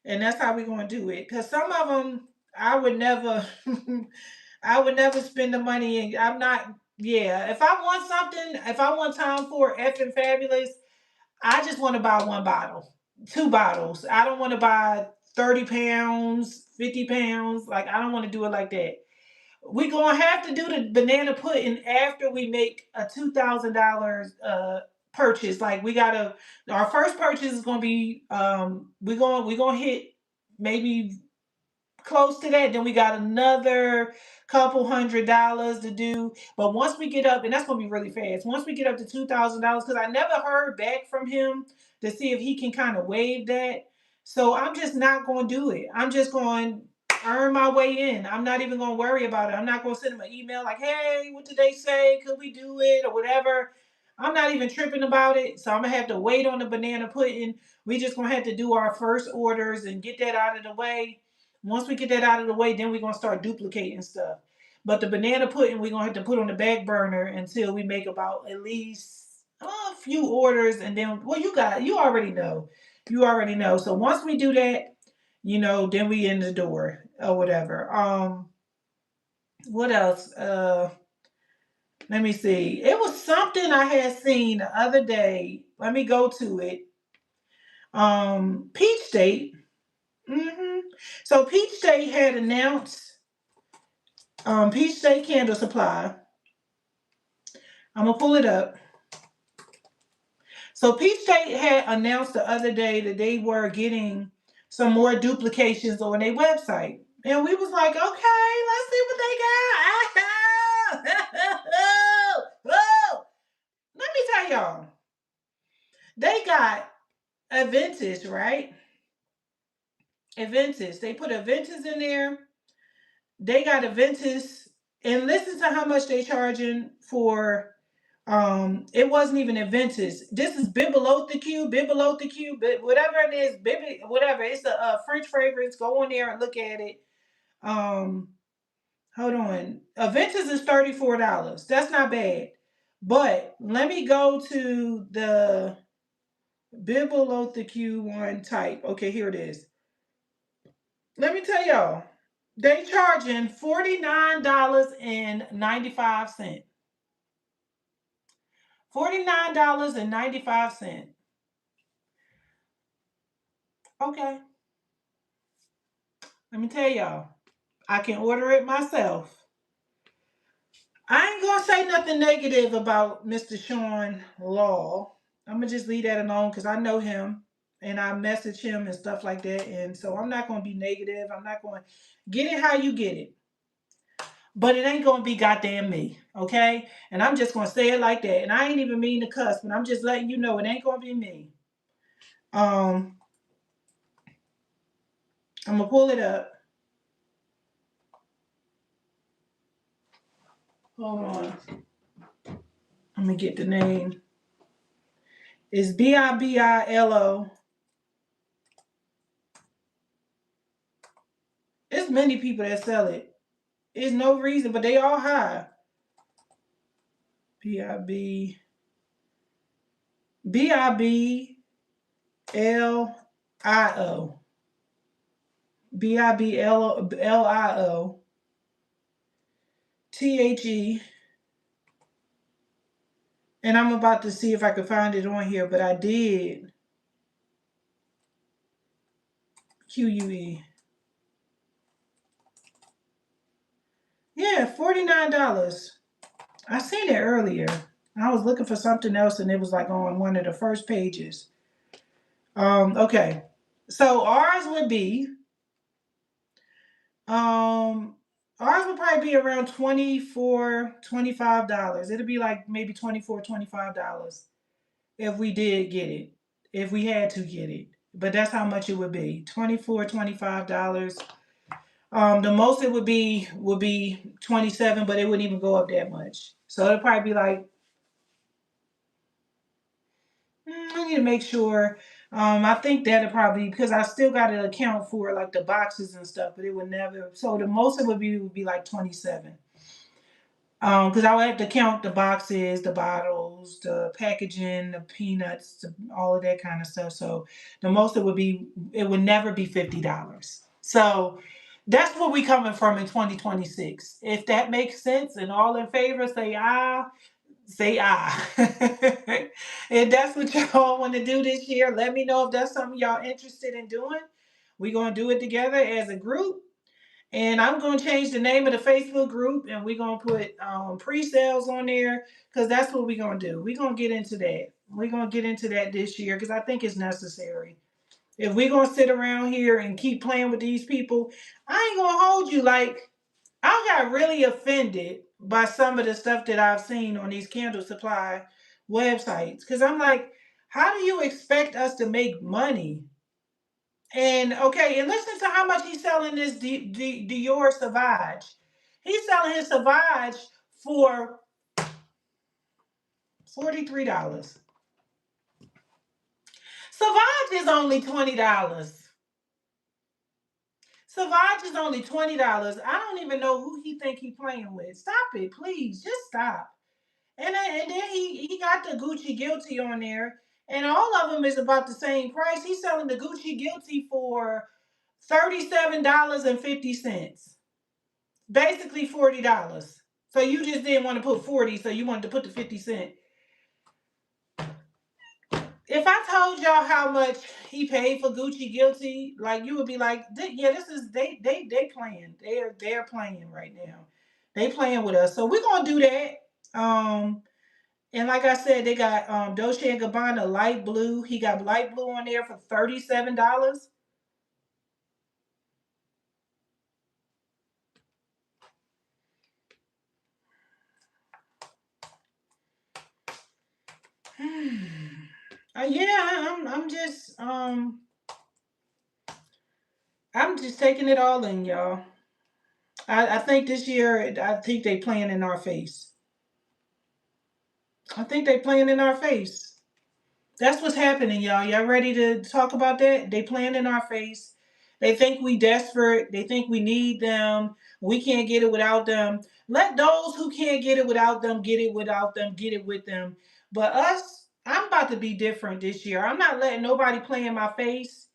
and that's how we're going to do it, because some of them I would never. I would never spend the money, and I'm not. Yeah, if I want something, if I want Tom Ford effing fabulous, I just want to buy one bottle, two bottles. I don't want to buy 30 pounds, 50 pounds. Like, I don't want to do it like that. We're gonna have to do the banana pudding after we make a $2,000 purchase. Like we gotta, our first purchase is gonna be we're gonna hit maybe close to that. Then we got another couple $100 to do. But once we get up, and that's gonna be really fast. Once we get up to $2,000, because I never heard back from him to see if he can kind of waive that. So I'm just not gonna do it. I'm just going to earn my way in. I'm not even gonna worry about it. I'm not gonna send him an email like, hey, what did they say? Could we do it or whatever? I'm not even tripping about it. So I'm gonna have to wait on the banana pudding. We just gonna have to do our first orders and get that out of the way. Once we get that out of the way, then we're gonna start duplicating stuff. But the banana pudding we're gonna have to put on the back burner until we make about at least a few orders, and then well, you already know, you already know. So once we do that, then we in the door or whatever. What else? Let me see. It was something I had seen the other day. Let me go to it. Peach State. So Peach State had announced Peach State Candle Supply. I'm gonna pull it up. So Peach State had announced the other day that they were getting some more duplications on their website. And we was like, okay, let's see what they got. Whoa. Let me tell y'all. They got Aventus, right? Aventus. They put Aventus in there. They got Aventus. And listen to how much they charging for it wasn't even Aventus. This is Bibelothe, but whatever it is, whatever. It's a French fragrance. Go on there and look at it. Hold on. Aventus is $34. That's not bad. But let me go to the Bibelothe one type. Okay, here it is. Let me tell y'all. They charging $49.95. $49.95. Okay. Let me tell y'all. I can order it myself. I ain't gonna say nothing negative about Mr. Sean Law. I'm gonna just leave that alone because I know him and I message him and stuff like that. And so I'm not gonna be negative. I'm not gonna get it how you get it. But it ain't gonna be goddamn me. Okay? And I'm just gonna say it like that. And I ain't even mean to cuss, but I'm just letting you know it ain't gonna be me. I'm gonna pull it up. Hold on. I'm gonna get the name. It's Bibilo. There's many people that sell it. There's no reason, but they all high. B-I-B. B-I-B-L-I-O. B-I-B-L-I-O. T-H-E. And I'm about to see if I can find it on here, but I did. Q-U-E. Yeah, $49. I seen it earlier. I was looking for something else and it was like on one of the first pages. Okay. So ours would be ours would probably be around $24-$25. It'll be like maybe $24-$25 if we did get it. If we had to get it. But that's how much it would be. $24-$25. The most it would be $27, but it wouldn't even go up that much. So it'll probably be like I need to make sure. I think that'll probably because I still got to account for like the boxes and stuff, but it would never. So the most it would be like 27. Because I would have to count the boxes, the bottles, the packaging, the peanuts, all of that kind of stuff. So the most it would never be $50. So that's where we coming from in 2026. If that makes sense and all in favor, say ah. Say ah. If that's what y'all want to do this year, let me know if that's something y'all interested in doing. We're going to do it together as a group. And I'm going to change the name of the Facebook group, and we're going to put pre-sales on there, because that's what we're going to do. We're going to get into that. We're going to get into that this year, because I think it's necessary. If we're going to sit around here and keep playing with these people, I ain't going to hold you. Like, I got really offended by some of the stuff that I've seen on these candle supply websites, because I'm like, how do you expect us to make money? And okay, and listen to how much he's selling this Dior Sauvage. He's selling his Sauvage for $43. Sauvage is only $20. Sauvage is only $20. I don't even know who he think he playing with. Stop it, please. Just stop. And then he got the Gucci Guilty on there, and all of them is about the same price. He's selling the Gucci Guilty for $37.50. Basically $40. So you just didn't want to put 40, so you wanted to put the 50 cent. If I told y'all how much he paid for Gucci Guilty, like, you would be like, yeah, this is they playing. They're playing right now. They playing with us. So we're gonna do that. And like I said, they got Dolce and Gabbana light blue. He got light blue on there for $37. Yeah, I'm just taking it all in, y'all. I think this year, I think they playing in our face. I think they playing in our face. That's what's happening, y'all. Y'all ready to talk about that? They playing in our face. They think we desperate. They think we need them. We can't get it without them. Let those who can't get it without them get it without them. Get it with them. But us, I'm about to be different this year. I'm not letting nobody play in my face.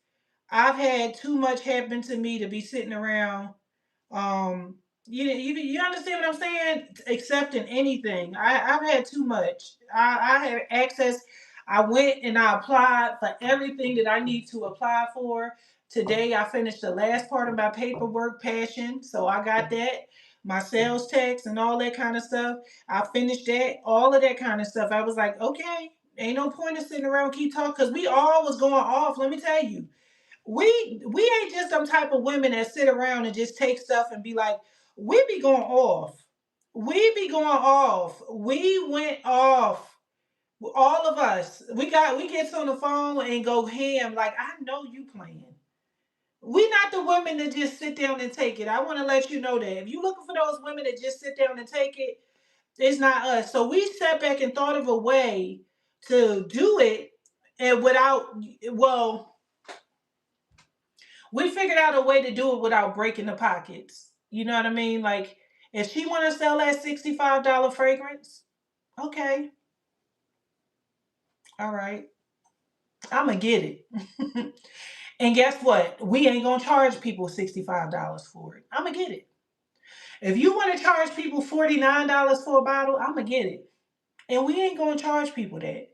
I've had too much happen to me to be sitting around you understand what I'm saying? Accepting anything. I've had too much. I have access. I went and I applied for everything that I need to apply for. Today I finished the last part of my paperwork, passion. So I got that. My sales tax and all that kind of stuff. I finished that, all of that kind of stuff. I was like, okay, ain't no point in sitting around and keep talking, because we all was going off. Let me tell you, we ain't just some type of women that sit around and just take stuff and be like, we be going off. We be going off. We went off. All of us. We get on the phone and go ham. Like, I know you playing. We not the women that just sit down and take it. I want to let you know that. If you looking for those women that just sit down and take it, it's not us. So we sat back and thought of a way to do it, and without, well, we figured out a way to do it without breaking the pockets. You know what I mean? Like, if she want to sell that $65 fragrance, okay, all right, I'm gonna get it. And guess what? We ain't gonna charge people $65 for it. I'm gonna get it. If you want to charge people $49 for a bottle, I'm gonna get it. And we ain't gonna charge people that.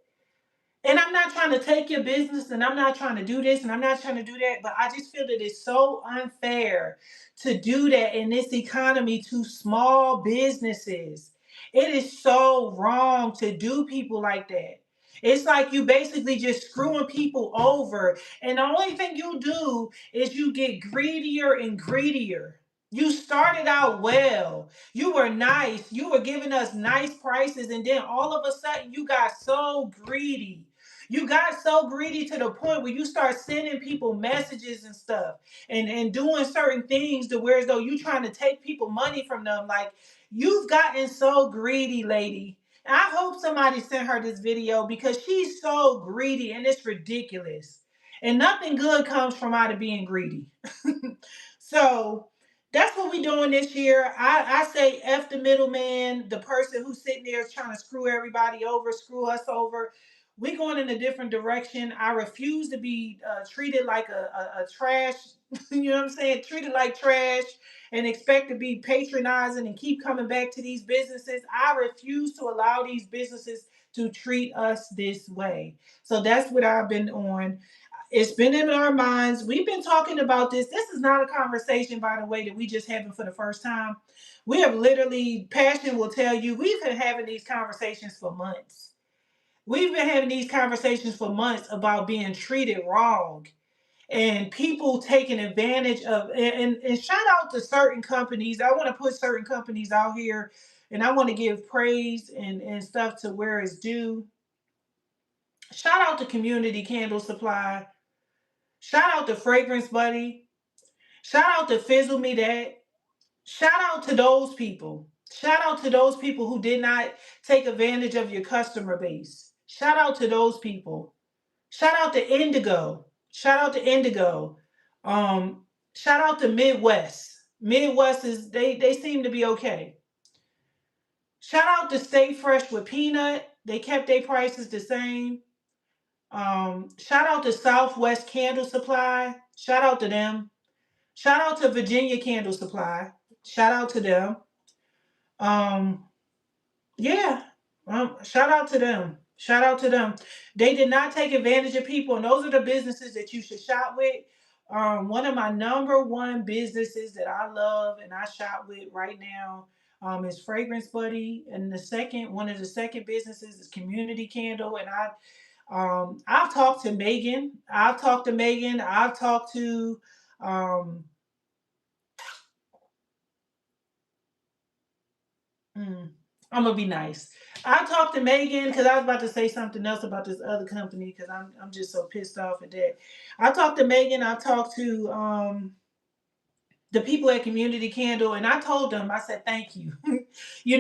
And I'm not trying to take your business, and I'm not trying to do this, and I'm not trying to do that, but I just feel that it's so unfair to do that in this economy to small businesses. It is so wrong to do people like that. It's like you basically just screwing people over, and the only thing you do is you get greedier and greedier. You started out well. You were nice. You were giving us nice prices, and then all of a sudden you got so greedy. You got so greedy to the point where you start sending people messages and stuff, and doing certain things to where as though you trying to take people money from them. Like, you've gotten so greedy, lady. I hope somebody sent her this video, because she's so greedy and it's ridiculous. And nothing good comes from out of being greedy. So that's what we doing this year. I say F the middleman, the person who's sitting there trying to screw everybody over, screw us over. We going in a different direction. I refuse to be treated like a trash, you know what I'm saying? Treated like trash and expect to be patronizing and keep coming back to these businesses. I refuse to allow these businesses to treat us this way. So that's what I've been on. It's been in our minds. We've been talking about this. This is not a conversation, by the way, that we just having for the first time. We have literally, Passion will tell you, we've been having these conversations for months. We've been having these conversations for months about being treated wrong and people taking advantage of. And shout out to certain companies. I want to put certain companies out here, and I want to give praise and stuff to where it's due. Shout out to Community Candle Supply. Shout out to Fragrance Buddy. Shout out to Fizzle Me That. Shout out to those people. Shout out to those people who did not take advantage of your customer base. Shout out to those people. Shout out to Indigo. Shout out to Indigo. Um, Shout out to Midwest. Midwest is they seem to be okay. Shout out to Stay Fresh with Peanut. They kept their prices the same. Shout out to Southwest Candle Supply. Shout out to them. Shout out to Virginia Candle Supply. Shout out to them. Um, yeah. Shout out to them. Shout out to them. They did not take advantage of people, and those are the businesses that you should shop with. One of my number one businesses that I love and I shop with right now is Fragrance Buddy, and one of the second businesses is Community Candle, and I've talked to Megan. I've talked to Megan. I've talked to um, Mm, I'm gonna be nice. I talked to Megan because I was about to say something else about this other company because I'm just so pissed off at that. I talked to Megan. I talked to the people at Community Candle, and I told them, I said, thank you.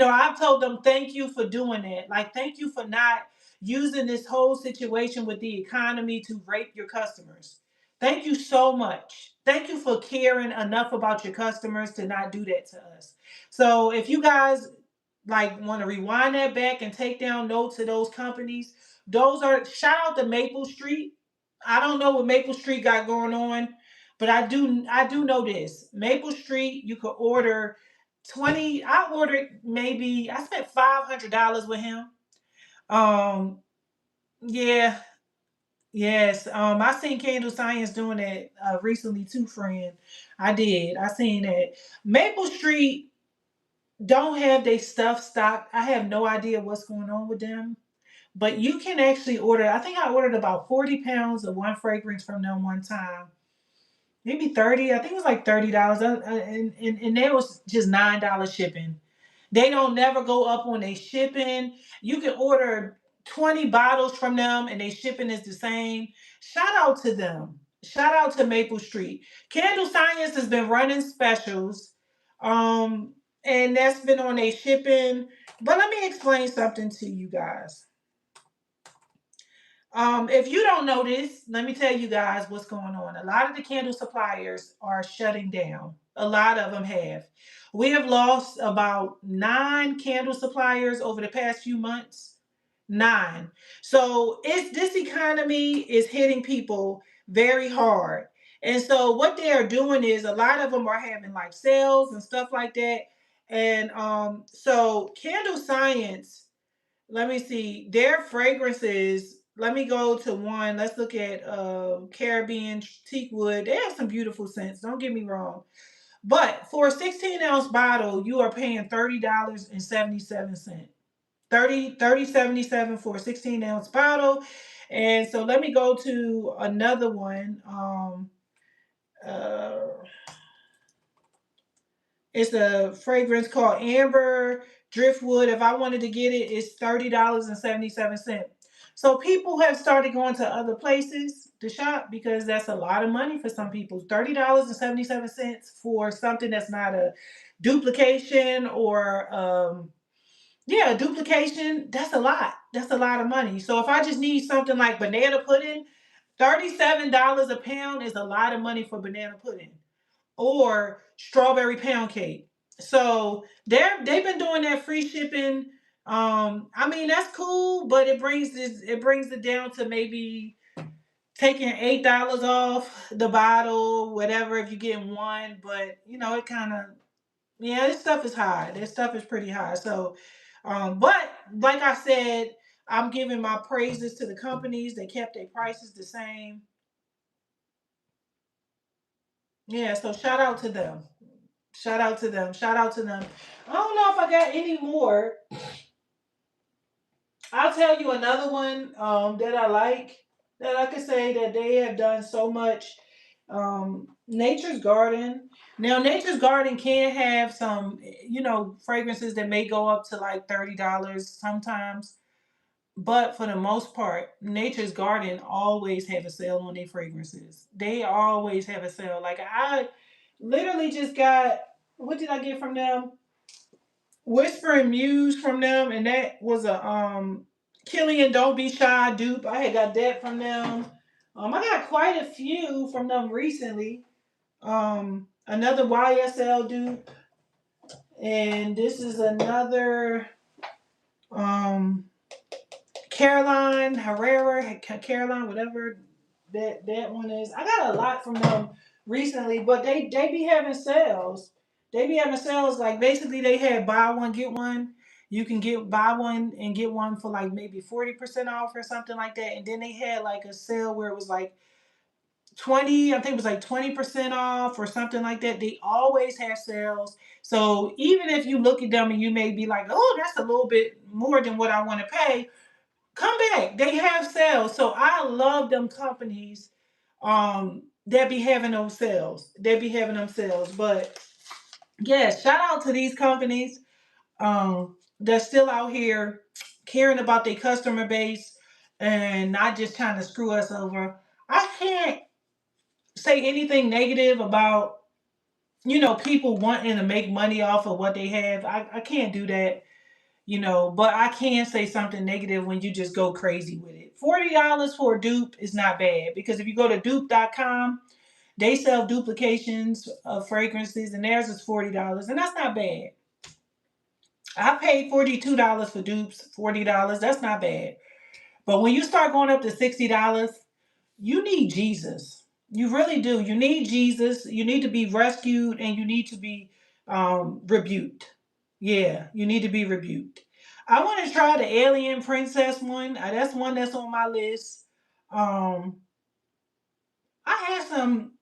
I've told them, thank you for doing that. Like, thank you for not using this whole situation with the economy to rape your customers. Thank you so much. Thank you for caring enough about your customers to not do that to us. So if you guys like want to rewind that back and take down notes of those companies, those are shout out to Maple Street. I don't know what Maple Street got going on, but I do know this. Maple Street, you could order 20. I ordered maybe I spent $500 with him. Um yeah, yes. I seen Candle Science doing that recently too, friend. I did. I seen that. Maple Street don't have their stuff stocked. I have no idea what's going on with them. But you can actually order, I think I ordered about 40 pounds of one fragrance from them one time. Maybe 30. I think it was like $30. And that was just $9 shipping. They don't never go up on their shipping. You can order 20 bottles from them and their shipping is the same. Shout out to them. Shout out to Maple Street. Candle Science has been running specials. Um, and that's been on their shipping. But let me explain something to you guys. If you don't know this, let me tell you guys what's going on. A lot of the candle suppliers are shutting down. A lot of them have. We have lost about 9 candle suppliers over the past few months. 9. So it's this economy is hitting people very hard. And so what they are doing is a lot of them are having like sales and stuff like that. And so Candle Science, let me see. Their fragrances. Let me go to one. Let's look at Caribbean teak wood. They have some beautiful scents. Don't get me wrong. But for a 16-ounce bottle, you are paying $30.77. 30.77 for a 16-ounce bottle. And so let me go to another one. Uh, It's a fragrance called Amber Driftwood. If I wanted to get it, it's $30.77. So people have started going to other places to shop because that's a lot of money for some people. $30.77 for something that's not a duplication or yeah, a duplication. That's a lot. That's a lot of money. So if I just need something like banana pudding, $37 a pound is a lot of money for banana pudding or strawberry pound cake. So they've been doing that free shipping. I mean that's cool, but it brings it down to maybe taking $8 off the bottle, whatever if you get one. But it kind of this stuff is high. This stuff is pretty high. So, but like I said, I'm giving my praises to the companies. They kept their prices the same. Yeah, so shout out to them. Shout out to them. Shout out to them. I don't know if I got any more. I'll tell you another one that I like, that I could say that they have done so much. Nature's Garden. Now, Nature's Garden can have some, fragrances that may go up to like $30 sometimes. But for the most part, Nature's Garden always have a sale on their fragrances. They always have a sale. Like I literally just got, what did I get from them? Whisper and Muse from them, and that was a Killian Don't Be Shy dupe. I had got that from them. I got quite a few from them recently. Another YSL dupe, and this is another um Caroline Herrera, Caroline, whatever that one is. I got a lot from them recently, but they be having sales. They be having sales like basically they had buy one get one. You can get buy one and get one for like maybe 40% off or something like that. And then they had like a sale where it was like 20, I think it was like 20% off or something like that. They always have sales. So even if you look at them and you may be like, oh, that's a little bit more than what I want to pay, come back. They have sales. So I love them companies that be having those sales. They be having them sales. But yeah, shout out to these companies that's still out here caring about their customer base and not just trying to screw us over. I can't say anything negative about people wanting to make money off of what they have. I can't do that, but I can say something negative when you just go crazy with it. $40 for a dupe is not bad, because if you go to dupe.com, they sell duplications of fragrances and theirs is $40, and that's not bad. I paid $42 for dupes, $40, that's not bad. But when you start going up to $60, you need Jesus. You really do. You need Jesus. You need to be rescued, and you need to be rebuked. Yeah, you need to be rebuked. I want to try the Alien Princess one. That's one that's on my list. Um, I had some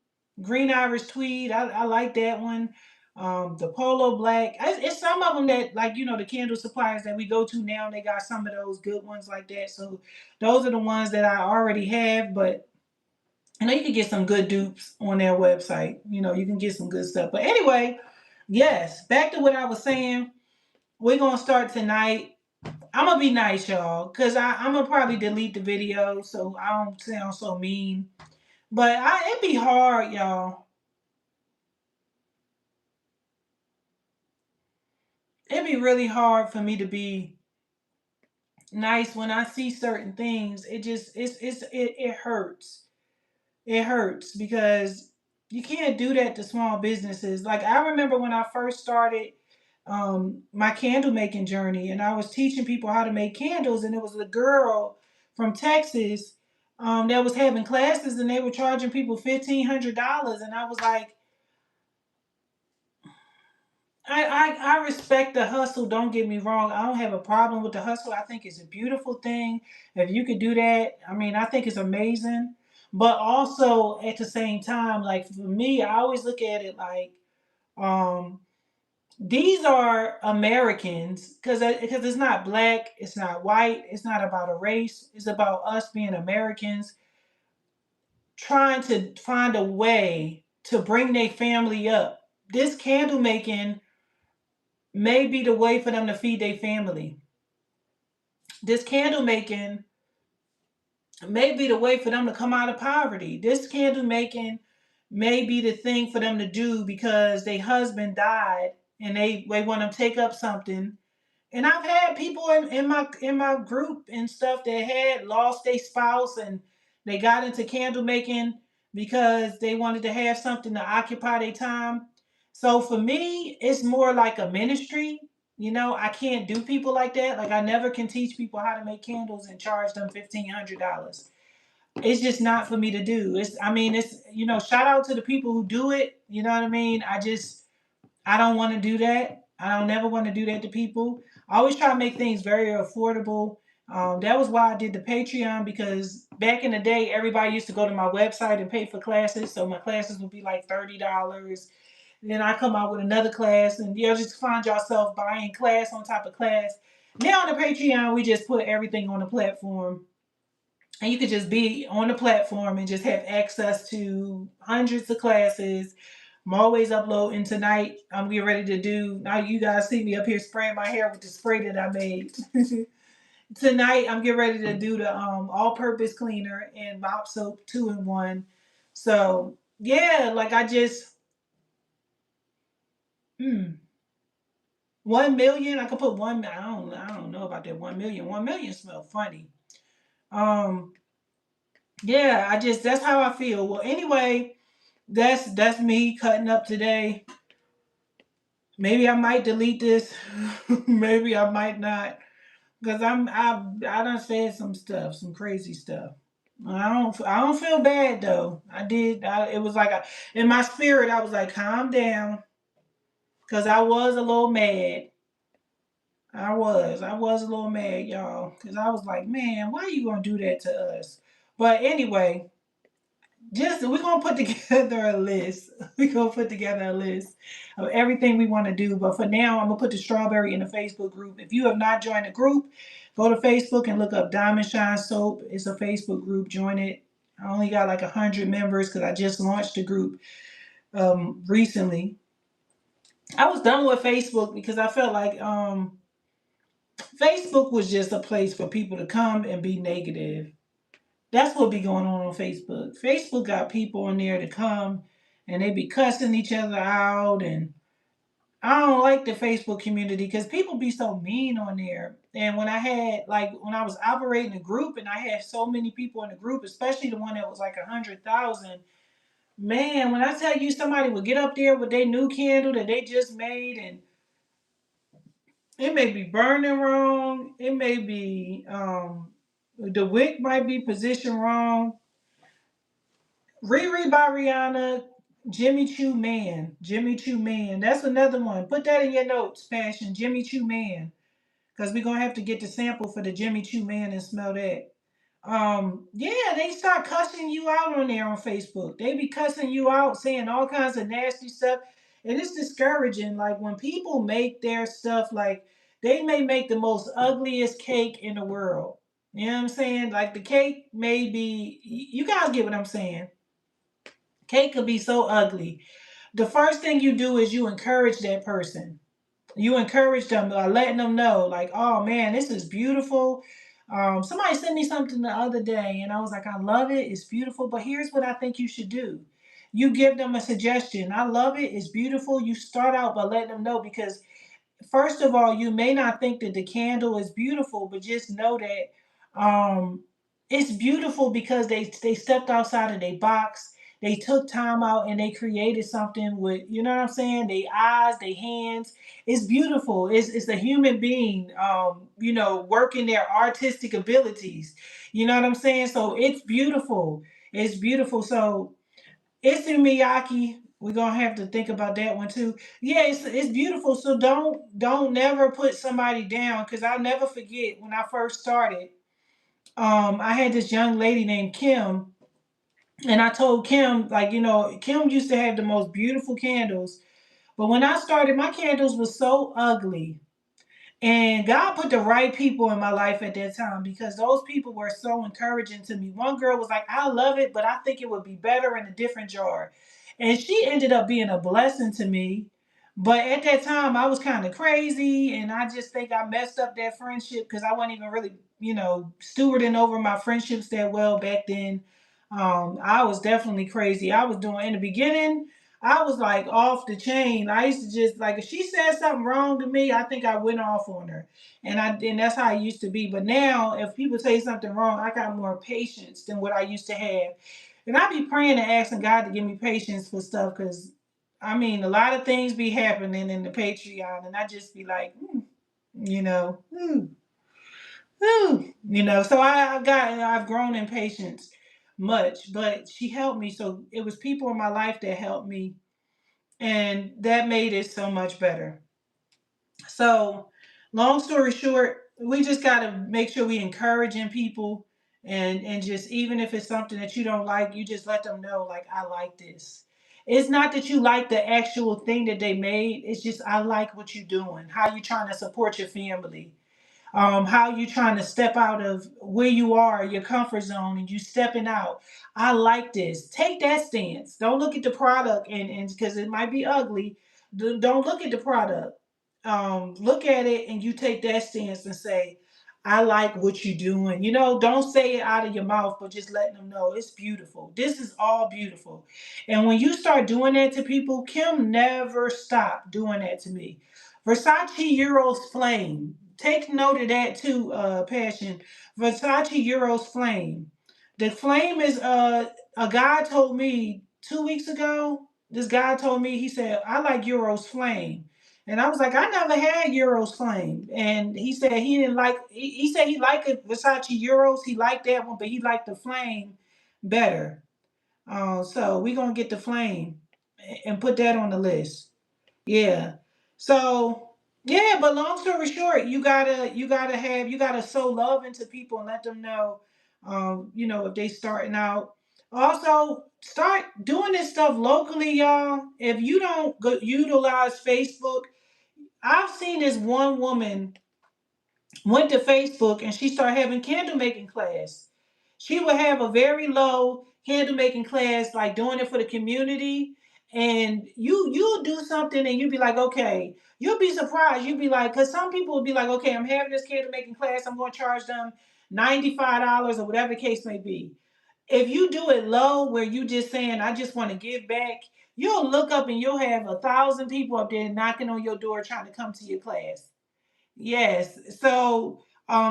Green Irish Tweed. I like that one. The Polo Black. It's some of them that, like, the candle suppliers that we go to now, they got some of those good ones like that. So those are the ones that I already have, but I know you can get some good dupes on their website. You can get some good stuff. But anyway, yes, back to what I was saying. We're gonna start tonight. I'm gonna be nice, y'all, cause I'm gonna probably delete the video so I don't sound so mean. But it be hard, y'all. It'd be really hard for me to be nice when I see certain things. It just it hurts. It hurts because you can't do that to small businesses. Like I remember when I first started my candle making journey, and I was teaching people how to make candles, and it was a girl from Texas that was having classes, and they were charging people $1,500, and I was like, I respect the hustle. Don't get me wrong. I don't have a problem with the hustle. I think it's a beautiful thing. If you could do that, I mean, I think it's amazing. But also at the same time, like for me, I always look at it like um, these are Americans, because it's not black, it's not white, it's not about a race. It's about us being Americans trying to find a way to bring their family up. This candle making may be the way for them to feed their family. This candle making may be the way for them to come out of poverty. This candle making may be the thing for them to do because their husband died and they want to take up something. And I've had people in my group and stuff that had lost their spouse, and they got into candle making because they wanted to have something to occupy their time. So for me, it's more like a ministry. I can't do people like that. Like I never can teach people how to make candles and charge them $1,500. It's just not for me to do. It's shout out to the people who do it. You know what I mean? I don't want to do that. I don't never want to do that to people. I always try to make things very affordable That was why I did the Patreon, because back in the day, everybody used to go to my website and pay for classes. So my classes would be like $30. And then I come out with another class, and you'll just find yourself buying class on top of class. Now on the Patreon, we just put everything on the platform, and you could just be on the platform and just have access to hundreds of classes. I'm always uploading. Tonight I'm getting ready to do, now you guys see me up here spraying my hair with the spray that I made. Tonight I'm getting ready to do the all-purpose cleaner and mop soap 2-in-1. So yeah, like I just 1 million. I could put one. I don't know about that 1 million. 1 million smell funny. Um, yeah, I just, that's how I feel. Well, anyway, that's me cutting up today. Maybe I might delete this. Maybe I might not, because I done said some stuff, some crazy stuff. I don't feel bad though. I did. It was like in my spirit, I was like, calm down, because I was a little mad. I was a little mad, y'all, because I was like, man, why are you gonna do that to us? But anyway, just we're gonna put together a list. We're gonna put together a list of everything we want to do. But for now, I'm gonna put the strawberry in the Facebook group. If you have not joined the group, go to Facebook and look up Diamond Shine Soap. It's a Facebook group. Join it. I only got like 100 members because I just launched the group recently. I was done with Facebook because I felt like Facebook was just a place for people to come and be negative. That's what be going on Facebook. Facebook got people on there to come and they be cussing each other out, and I don't like the Facebook community because people be so mean on there. And when I was operating a group and I had so many people in the group, especially the one that was like 100,000, man, when I tell you somebody would get up there with their new candle that they just made, and it may be burning wrong. It may be the wick might be positioned wrong. Riri by Rihanna, Jimmy Choo Man. Jimmy Choo Man. That's another one. Put that in your notes, Passion. Jimmy Choo Man. Because we're gonna have to get the sample for the Jimmy Choo Man and smell that. Yeah, they start cussing you out on there on Facebook. They be cussing you out, saying all kinds of nasty stuff. And it's discouraging. Like when people make their stuff, like they may make the most ugliest cake in the world. You know what I'm saying? Like the cake may be, you guys get what I'm saying. Cake could be so ugly. The first thing you do is you encourage that person. You encourage them by letting them know, like, oh man, this is beautiful. Somebody sent me something the other day, and I was like, I love it. It's beautiful, but here's what I think you should do. You give them a suggestion. I love it. It's beautiful. You start out by letting them know, because first of all, you may not think that the candle is beautiful, but just know that it's beautiful because they stepped outside of their box. They took time out and they created something with, you know what I'm saying? Their eyes, their hands. It's beautiful. It's a human being, working their artistic abilities. You know what I'm saying? So it's beautiful. It's beautiful. So it's in Miyake. We're gonna have to think about that one too. Yeah, it's beautiful. So don't never put somebody down, because I'll never forget when I first started. I had this young lady named Kim, and I told Kim, like, Kim used to have the most beautiful candles, but when I started, my candles were so ugly. And God put the right people in my life at that time, because those people were so encouraging to me. One girl was like, I love it, but I think it would be better in a different jar. And she ended up being a blessing to me. But at that time, I was kind of crazy. And I just think I messed up that friendship because I wasn't even really, stewarding over my friendships that well back then. I was definitely crazy. I was doing, in the beginning, I was like off the chain. I used to just, like, if she said something wrong to me, I think I went off on her. And that's how I used to be. But now if people say something wrong, I got more patience than what I used to have. And I be praying and asking God to give me patience for stuff, because I mean a lot of things be happening in the Patreon, and I just be like, you know, mm, so I've grown in patience much, but she helped me. So it was people in my life that helped me, and that made it so much better. So Long story short, we just gotta make sure we encouraging people, and just, even if it's something that you don't like, you just let them know, like, I like this. It's not that you like the actual thing that they made. It's just, I like what you're doing. How you trying to support your family. How you trying to step out of where you are, your comfort zone, and you stepping out. I like this. Take that stance. Don't look at the product, and because it might be ugly. Don't look at the product. Look at it, and you take that stance and say, I like what you're doing. Don't say it out of your mouth, but just letting them know it's beautiful. This is all beautiful. And when you start doing that to people, Kim never stopped doing that to me. Versace Euros Flame. Take note of that too, Passion. Versace Euros Flame. The flame is a guy told me 2 weeks ago. This guy told me, he said, I like Euros Flame. And I was like, I never had Euros Flame. And he said he didn't like, he said he liked it, Versace Euros. He liked that one, but he liked the Flame better. So we're going to get the Flame and put that on the list. Yeah. So yeah, but long story short, you gotta sow love into people and let them know, if they starting out. Also, start doing this stuff locally, y'all. If you don't utilize Facebook, I've seen this one woman went to Facebook and she started having candle making class. She would have a very low candle making class, like doing it for the community. And you'll do something and you'll be like, okay, you'll be surprised. You'll be like, because some people will be like, okay, I'm having this candle making class, I'm going to charge them $95 or whatever the case may be. If you do it low, where you just saying, I just want to give back, you'll look up and you'll have 1,000 people up there knocking on your door trying to come to your class. Yes. So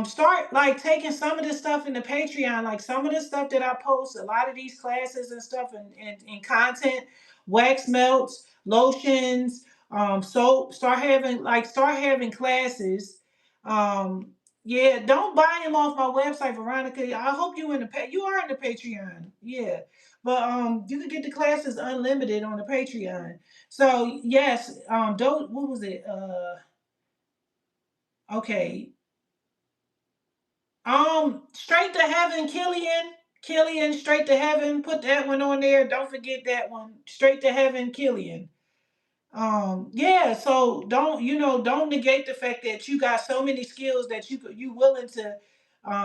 start like taking some of the stuff in the Patreon, like some of the stuff that I post, a lot of these classes and stuff, and content, wax melts, lotions, soap, start having classes. Um yeah, don't buy them off my website, Veronica. I hope you are in the Patreon. Yeah. But you can get the classes unlimited on the Patreon. So yes, don't what was it? Okay. Straight to Heaven, Killian. Killian, Straight to Heaven. Put that one on there. Don't forget that one. Straight to Heaven, Killian. Yeah, so don't negate the fact that you got so many skills that you willing to,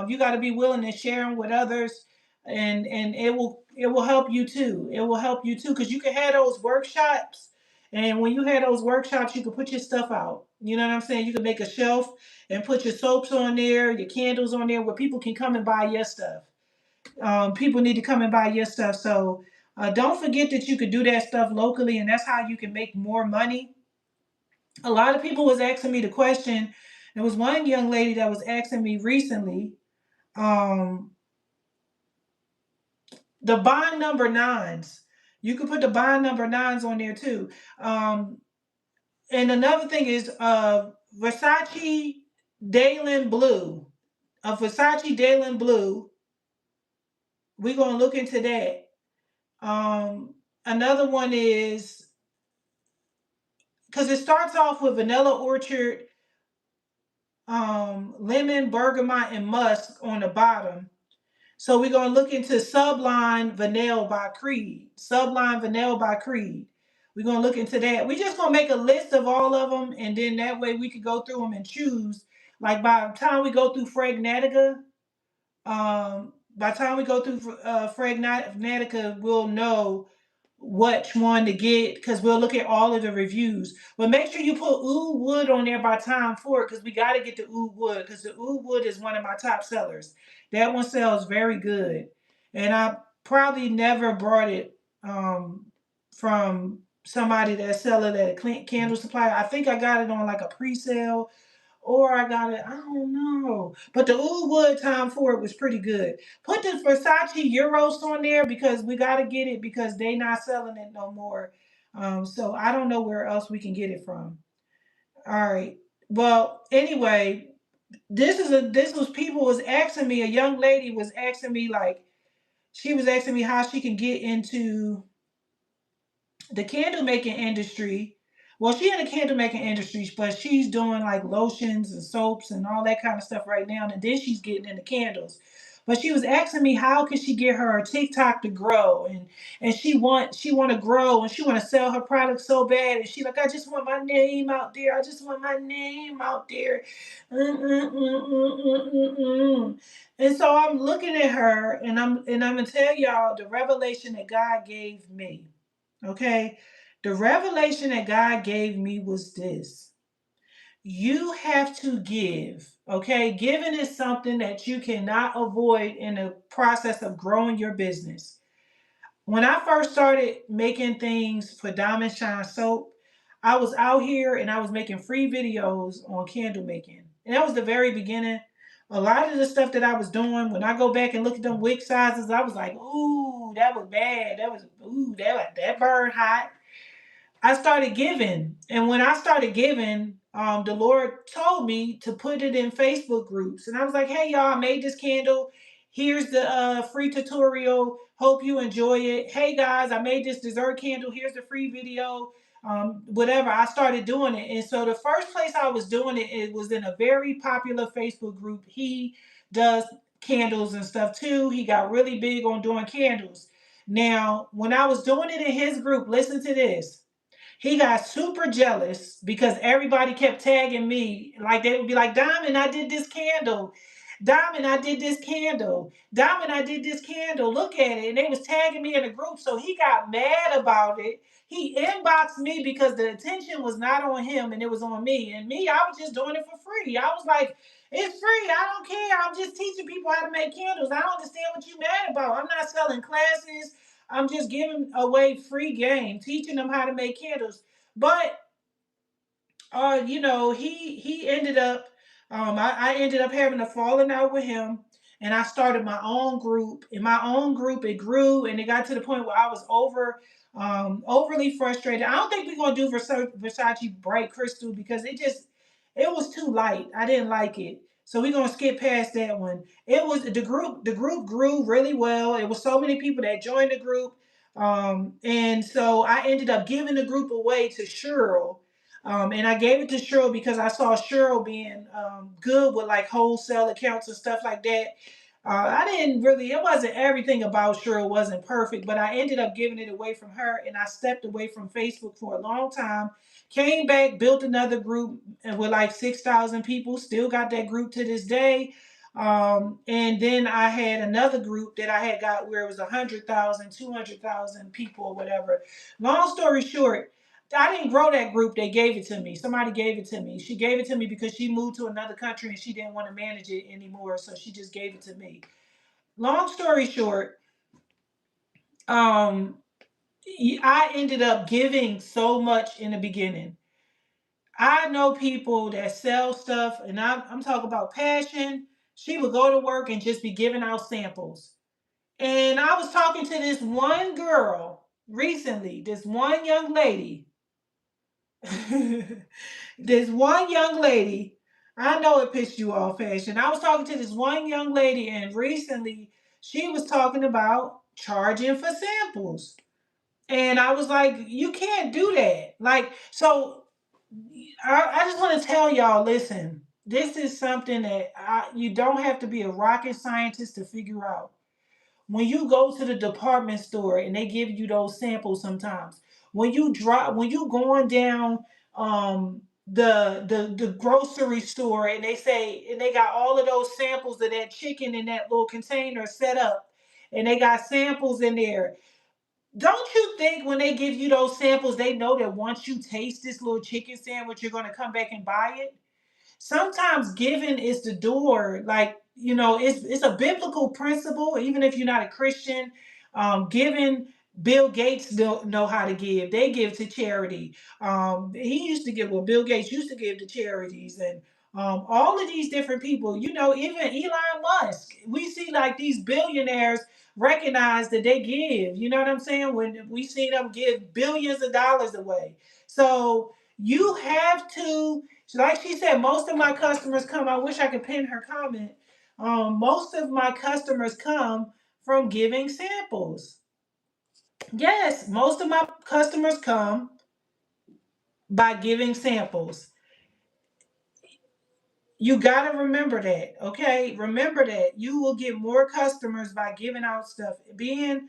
you got to be willing to share them with others, and it will help you too. It will help you too, because you can have those workshops, and when you have those workshops, you can put your stuff out. You know what I'm saying? You can make a shelf and put your soaps on there, your candles on there, where people can come and buy your stuff. People need to come and buy your stuff. So don't forget that you could do that stuff locally, and that's how you can make more money. A lot of people was asking me the question. There was one young lady that was asking me recently, um, the bond number nines. You can put the bond number nines on there too. Um, and another thing is Versace Dalen Blue. Versace Dalen Blue. We're gonna look into that. Another one is, because it starts off with vanilla orchard, lemon, bergamot, and musk on the bottom. So we're gonna look into Subline Vanille by Creed. Subline Vanille by Creed. We're gonna look into that. We're just gonna make a list of all of them, and then that way we could go through them and choose. Like by the time we go through Fragnatica, Fragnatica, we'll know which one to get, because we'll look at all of the reviews. But make sure you put Oud Wood on there by Tom Ford, because we got to get the Oud Wood, because the Oud Wood is one of my top sellers. That one sells very good, and I probably never brought it from somebody that's selling at a candle supplier. I think I got it on like a pre-sale, or I got it, I don't know. But the Oud Wood Tom Ford was pretty good. Put the Versace Euros on there, because we got to get it, because they not selling it no more. So I don't know where else we can get it from. All right. Well, anyway, this was people was asking me. A young lady was asking me, like, she was asking me how she can get into the candle making industry Well, she in the candle making industry, but she's doing like lotions and soaps and all that kind of stuff right now. And then she's getting into candles. But she was asking me how could she get her TikTok to grow, and she want to grow, and she want to sell her products so bad, and she like, I just want my name out there. I just want my name out there. Mm-mm-mm-mm-mm-mm-mm. And so I'm looking at her, and I'm gonna tell y'all the revelation that God gave me. Okay, the revelation that God gave me was this: you have to give. Okay, giving is something that you cannot avoid in the process of growing your business. When I first started making things for Diamond Shine Soap, I was out here and I was making free videos on candle making. And that was the very beginning. A lot of the stuff that I was doing, when I go back and look at them wick sizes, I was like, ooh, that was bad. That burned hot. I started giving. And when I started giving, the Lord told me to put it in Facebook groups. And I was like, hey, y'all, I made this candle. Here's the free tutorial. Hope you enjoy it. Hey, guys, I made this dessert candle. Here's the free video. Whatever. I started doing it. And so the first place I was doing it, it was in a very popular Facebook group. He does candles and stuff too. He got really big on doing candles. Now, when I was doing it in his group, listen to this. He got super jealous because everybody kept tagging me. Like they would be like, Diamond, I did this candle. Diamond, I did this candle. Diamond, I did this candle. Look at it. And they was tagging me in a group. So he got mad about it. He inboxed me because the attention was not on him and it was on me. And me, I was just doing it for free. I was like, it's free. I don't care. I'm just teaching people how to make candles. I don't understand what you mad about. I'm not selling classes. I'm just giving away free game, teaching them how to make candles. But he ended up I ended up having a falling out with him, and I started my own group. In my own group, it grew and it got to the point where I was overly frustrated. I don't think we're gonna do Versace Bright Crystal because it was too light. I didn't like it. So we're gonna skip past that one. It was the group grew really well. It was so many people that joined the group. And so I ended up giving the group away to Cheryl, and I gave it to Cheryl because I saw Cheryl being good with like wholesale accounts and stuff like that. I didn't really, it wasn't everything about Cheryl wasn't perfect, but I ended up giving it away from her, and I stepped away from Facebook for a long time. Came back, built another group and with like 6,000 people, still got that group to this day. And then I had another group that I had got where it was 100,000, 200,000 people or whatever. Long story short, I didn't grow that group. They gave it to me. Somebody gave it to me. She gave it to me because she moved to another country and she didn't want to manage it anymore. So she just gave it to me. Long story short, um, I ended up giving so much in the beginning. I know people that sell stuff, and I'm talking about passion. She would go to work and just be giving out samples. And I was talking to this one girl recently, this one young lady. This one young lady, I know it pissed you off, Passion. I was talking to this one young lady, and recently she was talking about charging for samples. And I was like, you can't do that. Like, so I just want to tell y'all, listen, this is something that you don't have to be a rocket scientist to figure out. When you go to the department store and they give you those samples sometimes, when you going down the grocery store and they say, and they got all of those samples of that chicken in that little container set up, and they got samples in there. Don't you think when they give you those samples, they know that once you taste this little chicken sandwich, you're going to come back and buy it? Sometimes giving is the door. Like, it's a biblical principle, even if you're not a Christian. Giving, Bill Gates don't know how to give. They give to charity. He used to give, well, Bill Gates used to give to charities, and all of these different people, even Elon Musk. We see like these billionaires recognize that they give. You know what I'm saying? When we see them give billions of dollars away. So you have to, like she said, most of my customers come. I wish I could pin her comment. Most of my customers come from giving samples. Yes, most of my customers come by giving samples. You got to remember that, okay? Remember that you will get more customers by giving out stuff. Being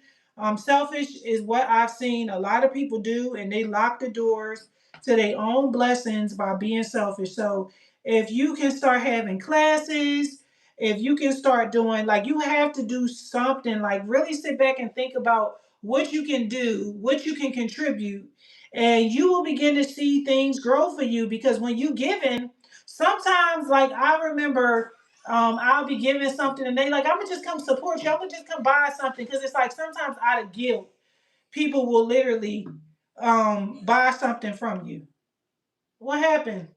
selfish is what I've seen a lot of people do, and they lock the doors to their own blessings by being selfish. So if you can start having classes, if you can start doing, like, you have to do something, like really sit back and think about what you can do, what you can contribute, and you will begin to see things grow for you. Because when you giving, sometimes, like, I remember, I'll be giving something and they like, I'm gonna just come support you, I'm gonna just come buy something, because it's like sometimes out of guilt people will literally buy something from you. What happened?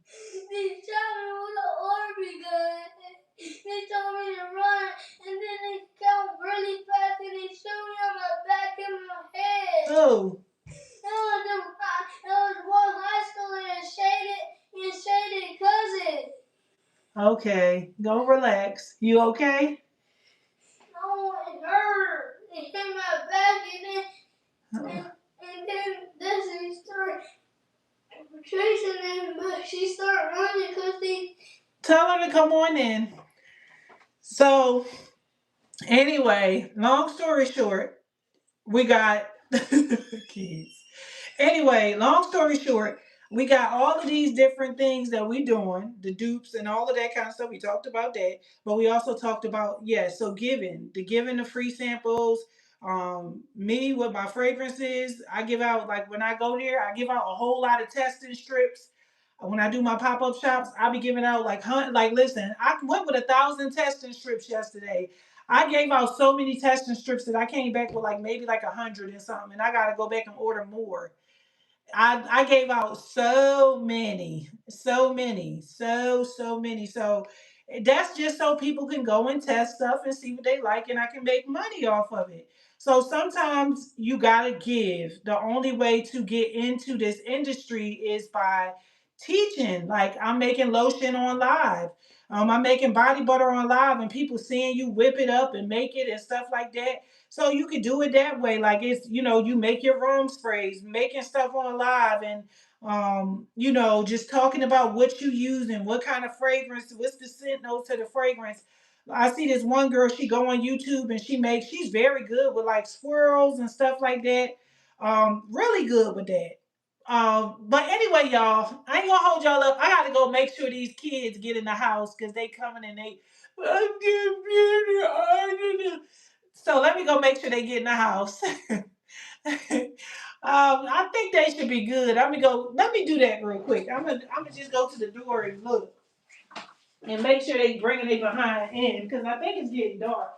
They shot me with an Army gun. They told me to run, and then they come really fast and they shoot me on my back and my head. Oh. It was one high schooler and Shaded cousin. Okay, go relax. You okay? No, it hurt. It hit my back, and then this started chasing them, but she started running because they. Tell her to come on in. So, anyway, long story short, we got kids. Anyway, long story short, we got all of these different things that we doing, the dupes and all of that kind of stuff. We talked about that, but we also talked about, so giving the free samples. Me with my fragrances, I give out, like, when I go there, I give out a whole lot of testing strips. When I do my pop-up shops, I'll be giving out like listen, I went with 1,000 testing strips yesterday. I gave out so many testing strips that I came back with like maybe like 100 and something, and I gotta go back and order more. I gave out so many, so many. So that's just so people can go and test stuff and see what they like, and I can make money off of it. So sometimes you gotta give. The only way to get into this industry is by teaching. Like, I'm making lotion on live. I'm making body butter on live, and people seeing you whip it up and make it and stuff like that. So you could do it that way. Like, it's, you make your room sprays, making stuff on live, and just talking about what you use and what kind of fragrance, what's the scent notes to the fragrance. I see this one girl, she go on YouTube and she's very good with like swirls and stuff like that. Really good with that. But anyway, y'all, I ain't gonna hold y'all up. I gotta go make sure these kids get in the house because they coming and they, I'm getting, so let me go make sure they get in the house. I think they should be good. I'm gonna go. Let me do that real quick. I'm gonna just go to the door and look and make sure they bringing it behind in because I think it's getting dark.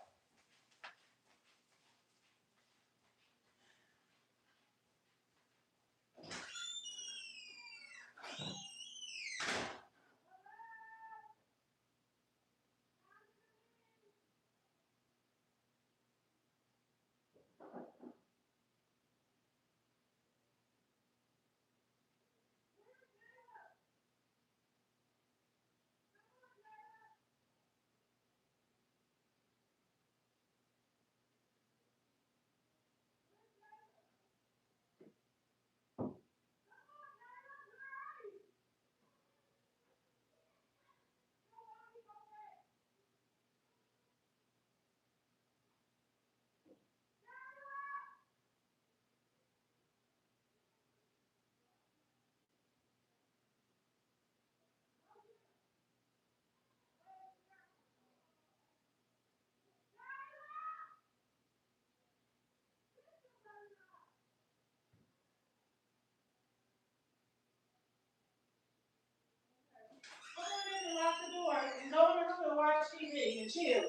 Go in and lock the door and go in the room and watch TV and chill.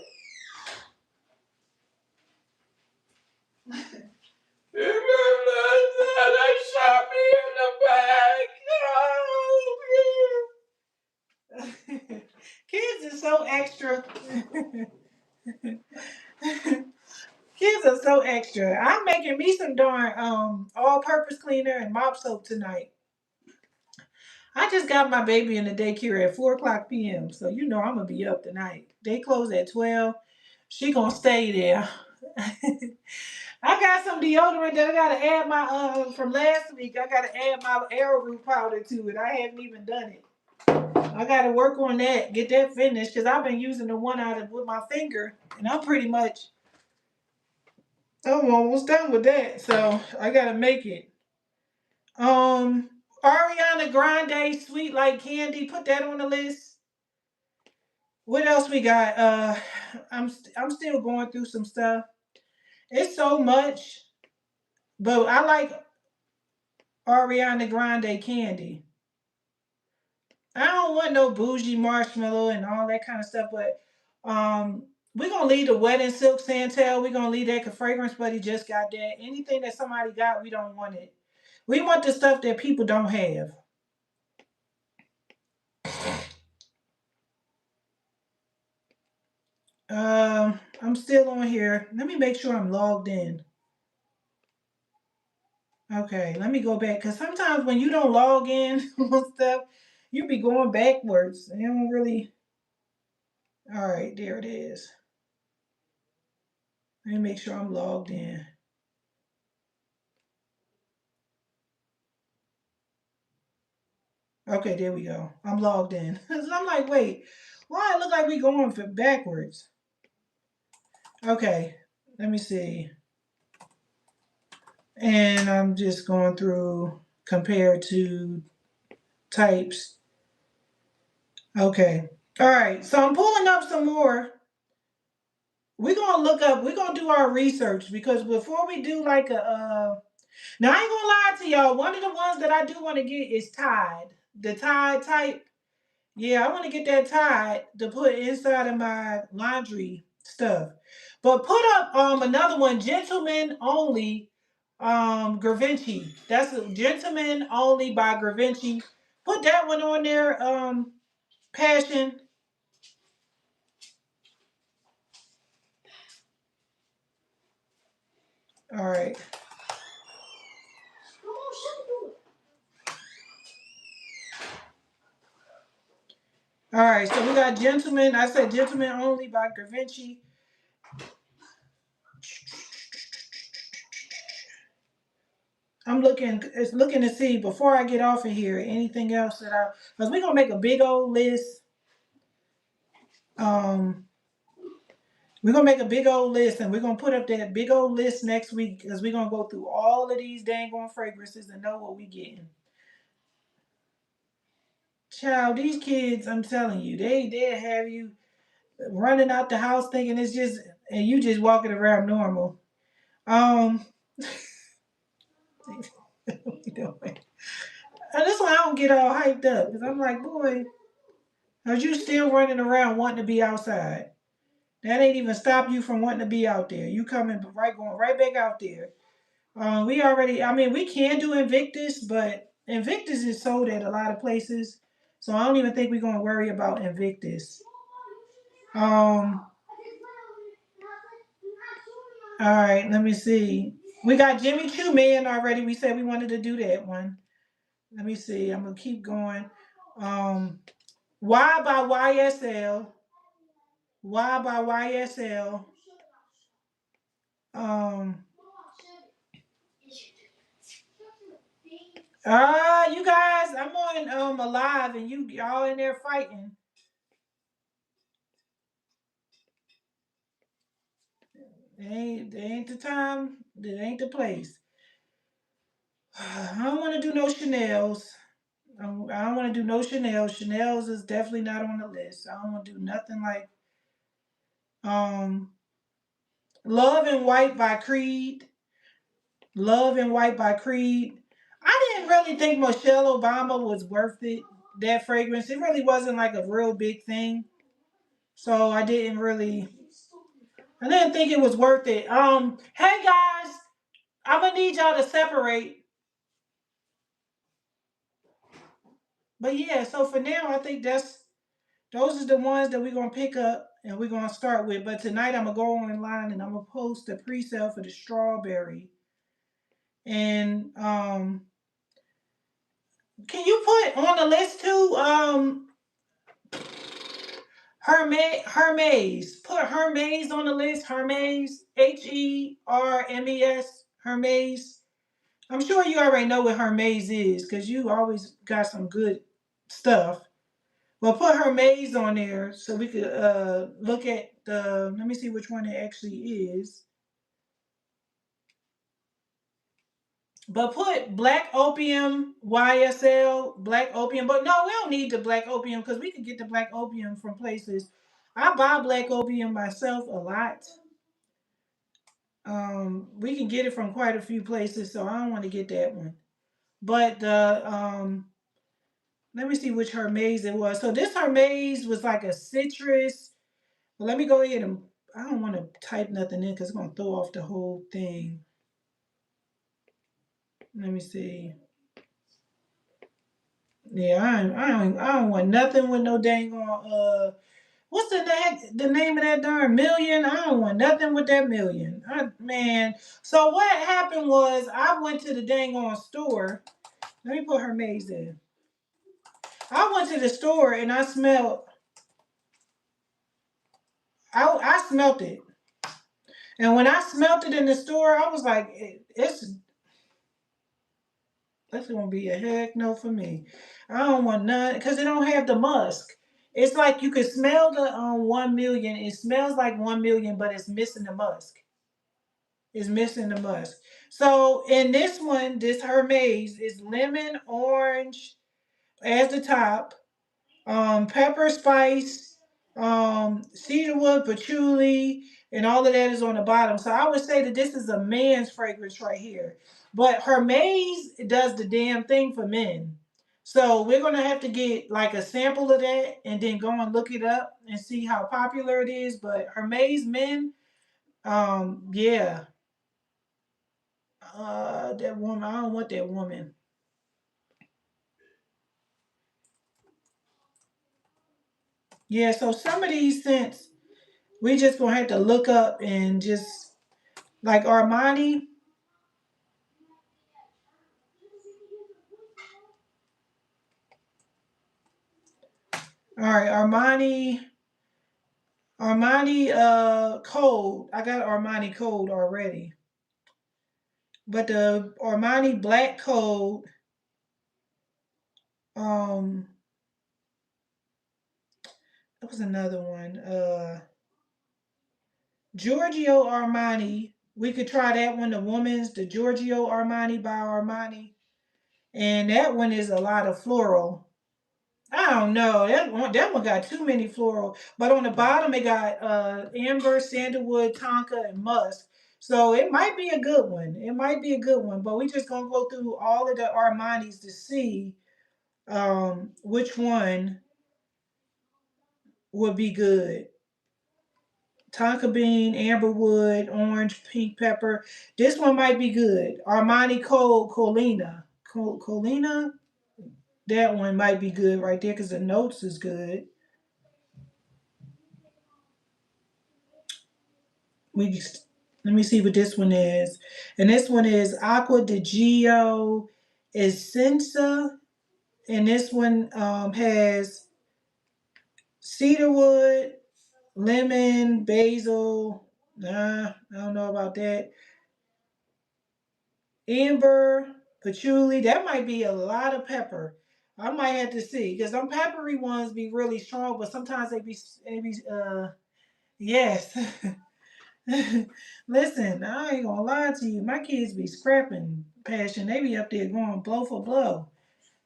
They shot me in the back. Kids are so extra. Kids are so extra. I'm making me some darn all-purpose cleaner and mop soap tonight. I just got my baby in the daycare at 4:00 p.m. So I'm gonna be up tonight. They close at 12. She gonna stay there. I got some deodorant that I gotta add my from last week. I gotta add my arrowroot powder to it. I haven't even done it. I gotta work on that, get that finished, because I've been using the one out of with my finger, and I'm almost done with that. So I gotta make it. Um, Ariana Grande, Sweet Like Candy, put that on the list. What else we got? I'm still going through some stuff. It's so much, but I like Ariana Grande candy. I don't want no bougie marshmallow and all that kind of stuff, but we're gonna leave the wedding silk Santel. We're gonna leave that because Fragrance Buddy just got that. Anything that somebody got, we don't want it. We want the stuff that people don't have. I'm still on here. Let me make sure I'm logged in. Okay, let me go back because sometimes when you don't log in on stuff, you be going backwards. You don't really. All right, there it is. Let me make sure I'm logged in. Okay, there we go. I'm logged in. So I'm like, wait, why it look like we going for backwards? Okay, let me see. And I'm just going through compared to types. Okay. All right. So I'm pulling up some more. We're gonna look up, we're gonna do our research because before we do like a now I ain't gonna lie to y'all, one of the ones that I do want to get is Tide. The Tide type. Yeah, I want to get that Tide to put inside of my laundry stuff. But put up another one, Gentleman Only, Gravinci. That's a Gentleman Only by Gravinci. Put that one on there, Passion. All right. All right, so we got Gentleman. I said Gentleman Only by Gravinci. I'm looking to see before I get off of here anything else because we're gonna make a big old list. Um, we're gonna make a big old list and we're gonna put up that big old list next week because we're gonna go through all of these dang on fragrances and know what we getting. Child, these kids, I'm telling you, they have you running out the house thinking it's just and you just walking around normal. Um, And that's why I don't get all hyped up because I'm like, boy, are you still running around wanting to be outside? That ain't even stop you from wanting to be out there. You coming going right back out there. We already, I mean, we can do Invictus, but Invictus is sold at a lot of places, so I don't even think we're gonna worry about Invictus. Um, all right, let me see. We got Jimmy Choo Man already. We said we wanted to do that one. Let me see. I'm gonna keep going. Um, Y by YSL. Y by YSL. Um. You guys, I'm on alive and you all in there fighting. They ain't the time. It ain't the place. I don't want to do no Chanel's. I don't want to do no Chanel's. Chanel's is definitely not on the list. I don't want to do nothing like um Love and White by Creed. Love and White by Creed. I didn't really think Michelle Obama was worth it. That fragrance, it really wasn't like a real big thing. So I didn't think it was worth it. Hey guys, I'm gonna need y'all to separate. But yeah, so for now, I think those are the ones that we're gonna pick up and we're gonna start with. But tonight I'm gonna go online and I'm gonna post a pre-sale for the strawberry. And can you put on the list too? Hermes. Put Hermes on the list. Hermes. Hermes. Hermes. I'm sure you already know what Hermes is because you always got some good stuff. Well, put Hermes on there so we could look at the. Let me see which one it actually is. But put Black Opium YSL, Black Opium. But no, we don't need the Black Opium because we can get the Black Opium from places. I buy Black Opium myself a lot. We can get it from quite a few places, so I don't want to get that one. But the let me see which Hermes it was. So this Hermes was like a citrus. Well, let me go ahead and I don't want to type nothing in because it's gonna throw off the whole thing. Let me see. Yeah, I don't want nothing with no dang on what's the name of that darn million? I don't want nothing with that million. Man. So what happened was I went to the dang on store. Let me put Hermes in. I went to the store and I smelled I smelt it. And when I smelt it in the store, I was like, it's that's gonna be a heck no for me. I don't want none because it don't have the musk. It's like you can smell the 1 million. It smells like 1 million, but it's missing the musk. It's missing the musk. So in this one, this Hermes is lemon, orange as the top, pepper spice, cedarwood, patchouli, and all of that is on the bottom. So I would say that this is a man's fragrance right here. But Hermes does the damn thing for men. So we're gonna have to get like a sample of that and then go and look it up and see how popular it is. But Hermes men, yeah, that woman, I don't want that woman. Yeah, so some of these scents we just gonna have to look up and just like Armani. All right, Armani code. I got Armani code already. But the Armani black code, um, that was another one. Giorgio Armani. We could try that one, the woman's, the Giorgio Armani by Armani. And that one is a lot of floral. I don't know. That one got too many floral. But on the bottom it got amber, sandalwood, tonka, and musk. So it might be a good one. It might be a good one. But we just gonna go through all of the Armanis to see which one would be good. Tonka bean, amberwood, orange, pink pepper. This one might be good. Armani Colina. Colina? That one might be good right there because the notes is good. We let me see what this one is. And this one is Aqua di Gio Essenza. And this one has cedarwood, lemon, basil. Nah, I don't know about that. Amber, patchouli. That might be a lot of pepper. I might have to see because some peppery ones be really strong, but sometimes they be yes. Listen, I ain't gonna lie to you. My kids be scrapping passion. They be up there going blow for blow.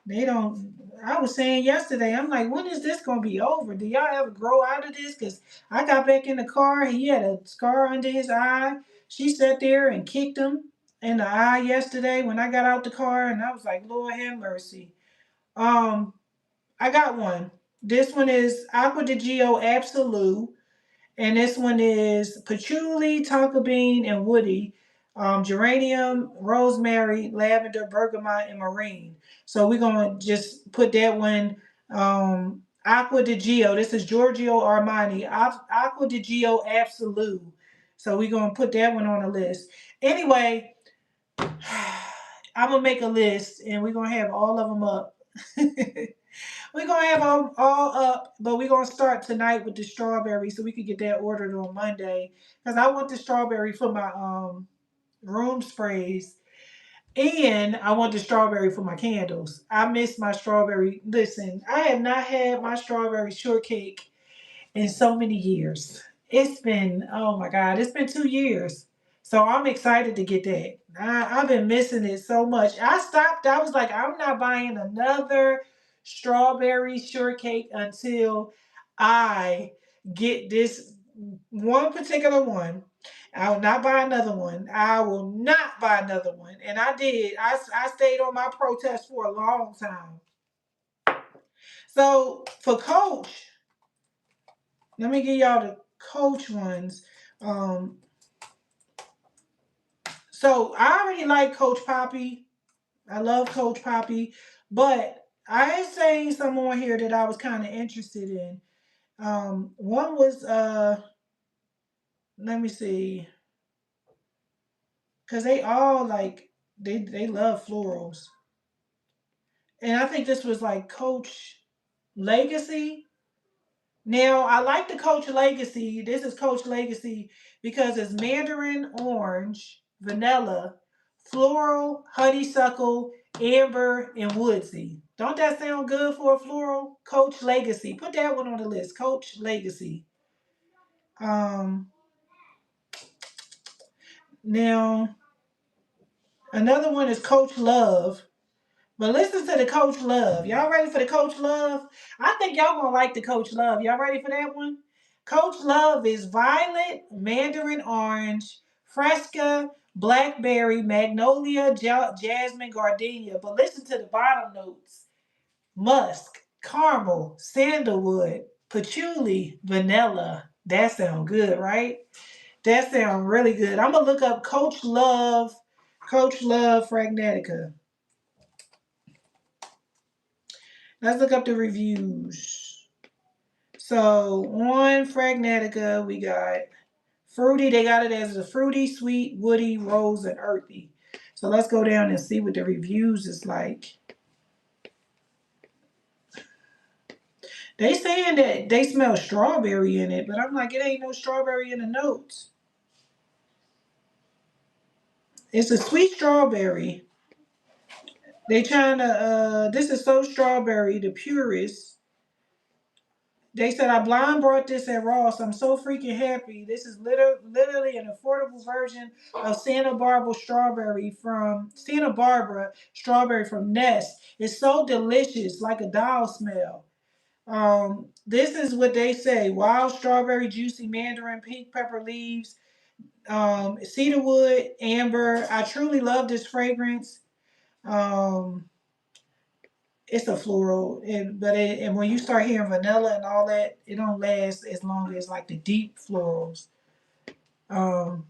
They don't. I was saying yesterday, I'm like, when is this gonna be over? Do y'all ever grow out of this? Because I got back in the car. He had a scar under his eye. She sat there and kicked him in the eye yesterday when I got out the car, and I was like, Lord have mercy. Um, I got one. This one is Aqua di Gio Absolute. And this one is patchouli, tonka bean, and woody, geranium, rosemary, lavender, bergamot, and marine. So we're gonna just put that one. Aqua di Gio. This is Giorgio Armani. Aqua di Gio Absolute. So we're gonna put that one on the list. Anyway, I'm gonna make a list, and we're gonna have all of them up. We're gonna have all up, but we're gonna start tonight with the strawberry so we can get that ordered on Monday. Because I want the strawberry for my room sprays. And I want the strawberry for my candles. I miss my strawberry. Listen, I have not had my strawberry shortcake in so many years. It's been, oh my God, it's been 2 years. So I'm excited to get that. I've been missing it so much. I stopped. I was like, I'm not buying another strawberry shortcake until I get this one particular one. I will not buy another one. I will not buy another one. And I did. I stayed on my protest for a long time. So for Coach, let me give y'all the Coach ones. Um, so I already like Coach Poppy. I love Coach Poppy, but I ain't saying some more here that I was kind of interested in. One was let me see, cause they all like they love florals, and I think this was like Coach Legacy. Now, I like the Coach Legacy. This is Coach Legacy because it's mandarin orange, vanilla, floral, honeysuckle, amber, and woodsy. Don't that sound good for a floral? Coach Legacy. Put that one on the list. Coach Legacy. Um, Now, another one is Coach Love. But listen to the Coach Love. Y'all ready for the Coach Love? I think y'all gonna like the Coach Love. Y'all ready for that one? Coach Love is violet, mandarin orange, fresca, blackberry, magnolia, jasmine, gardenia. But listen to the bottom notes: musk, caramel, sandalwood, patchouli, vanilla. That sound good, right? That sound really good. I'm gonna look up Coach Love Fragnatica. Let's look up the reviews. So on Fragnatica, we got fruity. They got it as a fruity, sweet, woody, rose, and earthy. So let's go down and see what the reviews is like. They saying that they smell strawberry in it, but I'm like, it ain't no strawberry in the notes. It's a sweet strawberry. They trying to this is so strawberry, the purest. They said I blind bought this at Ross. I'm so freaking happy. This is literally an affordable version of Santa Barbara strawberry from Nest. It's so delicious, like a doll smell. This is what they say: wild strawberry, juicy mandarin, pink pepper leaves, cedarwood, amber. I truly love this fragrance. Um, it's a floral, and when you start hearing vanilla and all that, it don't last as long as like the deep florals. Um,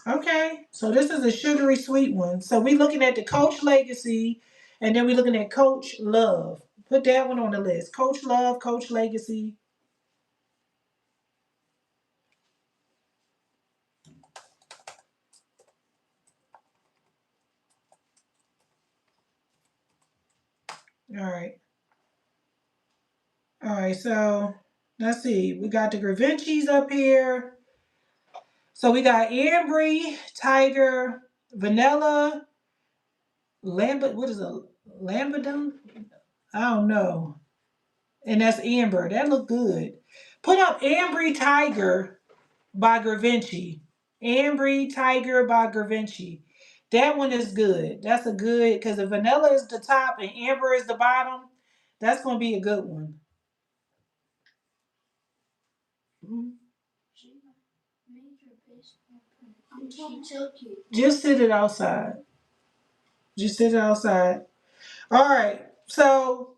okay, so this is a sugary sweet one. So we looking at the Coach Legacy, and then we looking at Coach Love. Put that one on the list. Coach Love, Coach Legacy. All right, all right. So let's see. We got the Gravenchis up here. So we got Ambry, Tiger, Vanilla, Lambert. What is it? Lambadon? I don't know. And that's Amber. That look good. Put up Ambry Tiger by Gravenchi. Ambry Tiger by Gravenchi. That one is good. That's a good, because the vanilla is the top and amber is the bottom. That's going to be a good one. Mm. Just sit it outside. Just sit it outside. All right. So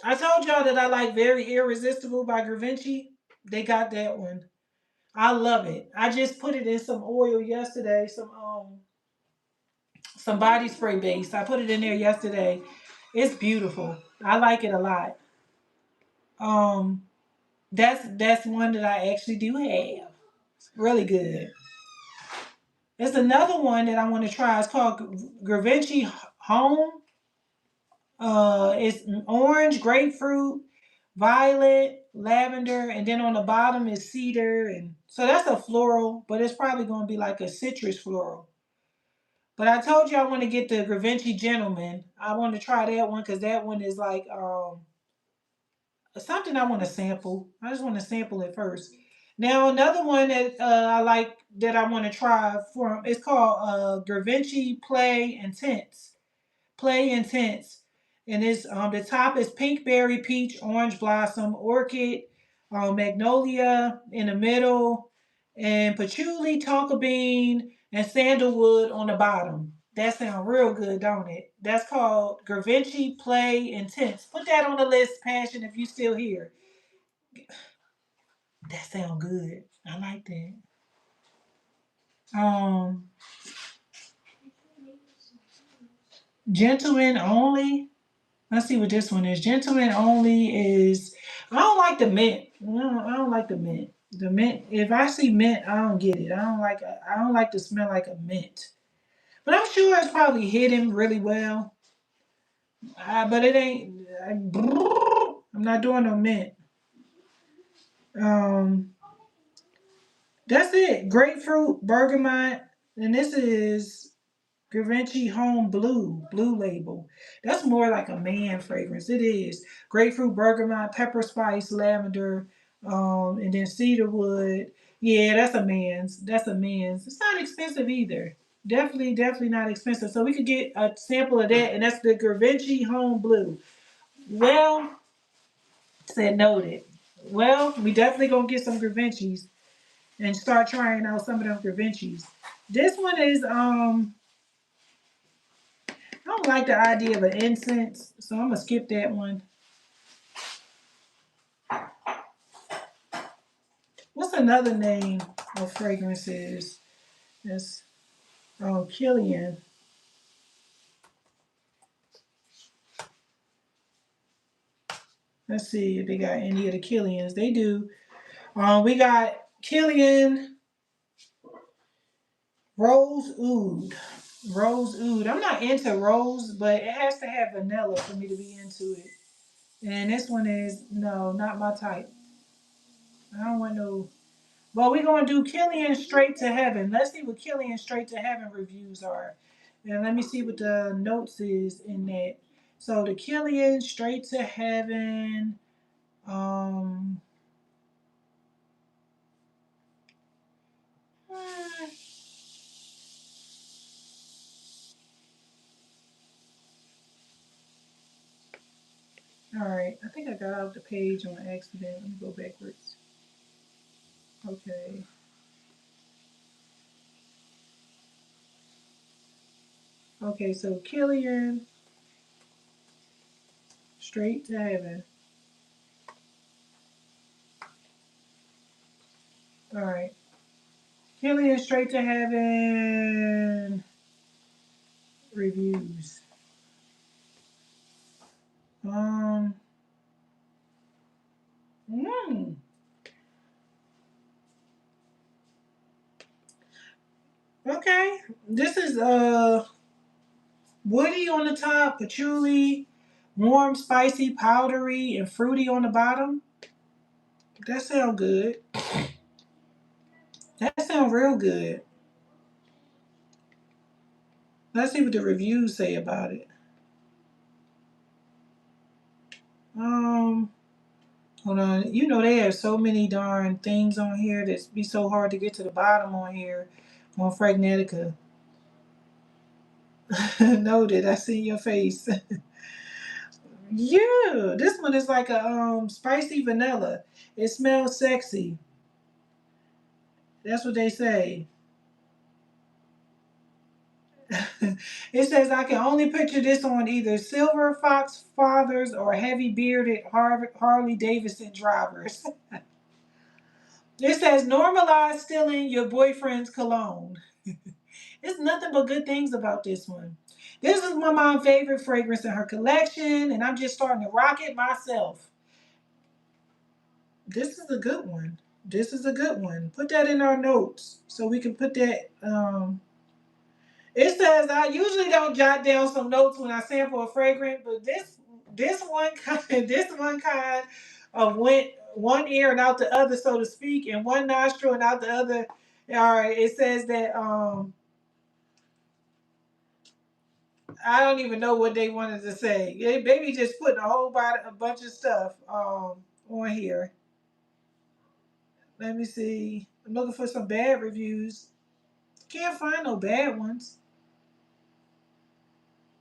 I told y'all that I like Very Irresistible by Gravenchi. They got that one. I love it. I just put it in some oil yesterday, some body spray base. I put it in there yesterday. It's beautiful. I like it a lot. Um, that's one that I actually do have. It's really good. There's another one that I want to try. It's called Gravenchi Home. It's orange, grapefruit, violet, lavender, and then on the bottom is cedar, and so that's a floral, but it's probably going to be like a citrus floral. But I told you I want to get the Gravinci Gentleman. I want to try that one because that one is like something I want to sample. I just want to sample it first. Now another one that I like that I want to try from it's called Gravinci Play Intense. Play Intense. And it's the top is pink berry, peach, orange blossom, orchid, magnolia in the middle, and patchouli, tonka bean, and sandalwood on the bottom. That sounds real good, don't it? That's called Gravinci Play Intense. Put that on the list, Passion, if you still here. That sounds good. I like that. Um, Gentleman Only. Let's see what this one is. Gentleman Only is. I don't like the mint. No, I don't like the mint. The mint. If I see mint, I don't get it. I don't like. I don't like to smell like a mint. But I'm sure it's probably hidden really well. But it ain't. I'm not doing no mint. Um, that's it. Grapefruit, bergamot, and this is Givenchy Home Blue label. That's more like a man fragrance. It is grapefruit, bergamot, pepper spice, lavender, and then cedarwood. Yeah, that's a man's. That's a man's. It's not expensive either. Definitely not expensive. So we could get a sample of that, and that's the Givenchy Home Blue. Well, said noted. Well, we definitely gonna get some Givenchy's and start trying out some of them Givenchy's. This one is I don't like the idea of an incense, so I'm gonna skip that one. What's another name of fragrances? That's Killian. Let's see if they got any of the Killians. They do. We got Killian Rose Oud. Rose Oud. I'm not into rose, but it has to have vanilla for me to be into it. And this one is no, not my type. I don't want no. Well, we're gonna do Killian Straight to Heaven. Let's see what Killian Straight to Heaven reviews are, and let me see what the notes is in that. So the Killian Straight to Heaven. Um. eh, All right. I think I got out the page on accident. Let me go backwards. Okay. Okay. So Killian Straight to Heaven. All right. Killian Straight to Heaven reviews. Um. Hmm. Okay. This is woody on the top, patchouli, warm, spicy, powdery, and fruity on the bottom. That sounds good. That sounds real good. Let's see what the reviews say about it. Um, Hold on. You know they have so many darn things on here that's be so hard to get to the bottom on here on Fragnetica. Noted. I see your face. Yeah, this one is like a spicy vanilla. It smells sexy. That's what they say. It says I can only picture this on either silver fox fathers or heavy bearded Harley Davidson drivers. It says normalize stealing your boyfriend's cologne. There's nothing but good things about this one. This is my mom's favorite fragrance in her collection, and I'm just starting to rock it myself. This is a good one. This is a good one. Put that in our notes so we can put that. It says I usually don't jot down some notes when I sample a fragrance, but this one kind of went one ear and out the other, so to speak, and one nostril and out the other. All right, it says that I don't even know what they wanted to say. They maybe just putting a bunch of stuff on here. Let me see. I'm looking for some bad reviews. Can't find no bad ones.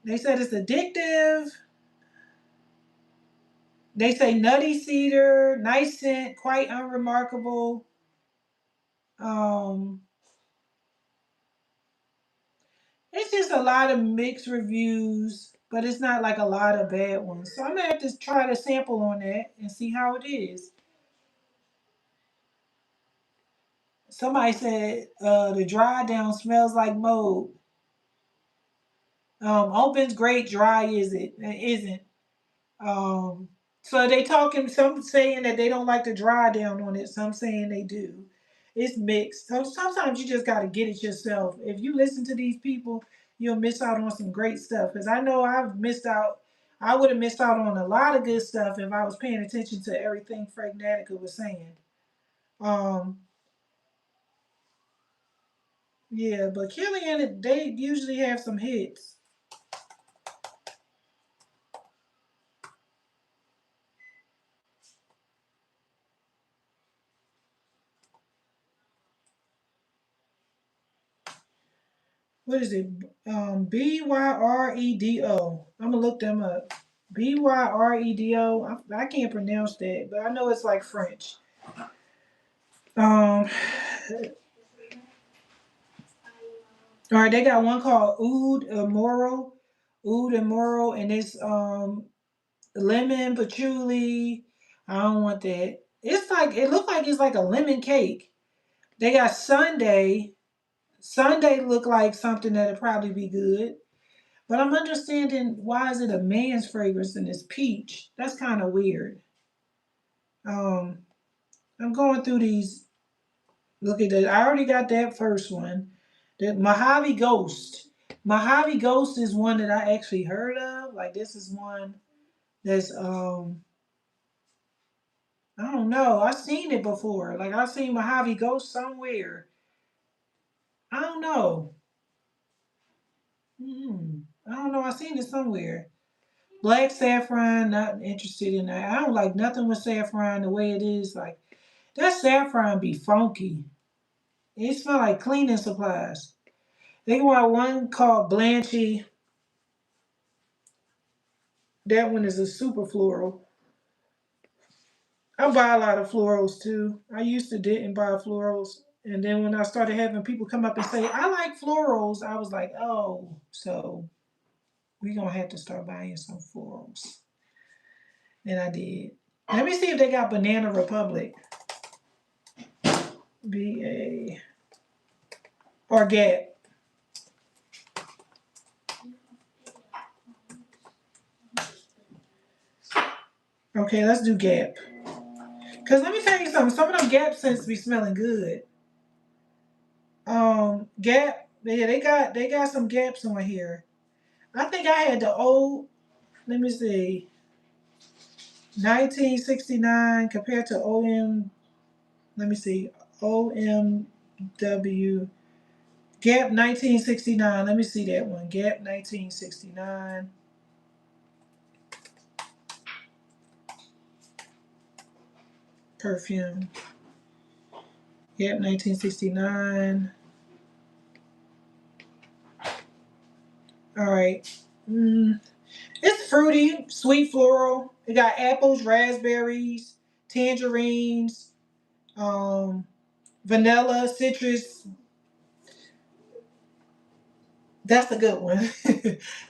They said it's addictive. They say nutty cedar, nice scent, quite unremarkable. Um, it's just a lot of mixed reviews, but it's not like a lot of bad ones. So I'm gonna have to try to sample on that and see how it is. Somebody said the dry down smells like mold. Opens great, dry is it? It isn't. Um, so they talking. Some saying that they don't like the dry down on it. Some saying they do. It's mixed. So sometimes you just got to get it yourself. If you listen to these people, you'll miss out on some great stuff. Because I know I've missed out. I would have missed out on a lot of good stuff if I was paying attention to everything Fragnatica was saying. Um, yeah, but Killian, they usually have some hits. What is it? Byredo. I'm gonna look them up. Byredo. I can't pronounce that, but I know it's like French. All right, they got one called Oud Amoro, and it's lemon patchouli. I don't want that. It's like it looked like it's like a lemon cake. They got Sunday. Sunday look like something that'll probably be good. But I'm understanding why is it a man's fragrance and it's peach? That's kind of weird. Um, I'm going through these. Look at that. I already got that first one. The Mojave Ghost. Mojave Ghost is one that I actually heard of. Like this is one that's I don't know. I've seen it before. Like I've seen Mojave Ghost somewhere. I don't know. I don't know. I've seen it somewhere. Black saffron, not interested in that. I don't like nothing with saffron the way it is. Like that saffron be funky. It smell like cleaning supplies. They got one called Blanchy. That one is a super floral. I buy a lot of florals too. I used to didn't buy florals. And then when I started having people come up and say, I like florals, I was like, oh, so we're going to have to start buying some florals. And I did. Let me see if they got Banana Republic. B-A. Or Gap. Okay, let's do Gap. Cause let me tell you something. Some of them Gap scents be smelling good. Gap. Yeah, they got some Gaps on here. I think I had the old. Let me see. 1969 compared to OM. Let me see. OMW. Gap 1969. Let me see that one. Gap 1969. Perfume. Gap 1969. All right. It's fruity, sweet floral. It got apples, raspberries, tangerines, um, vanilla, citrus. That's a good one.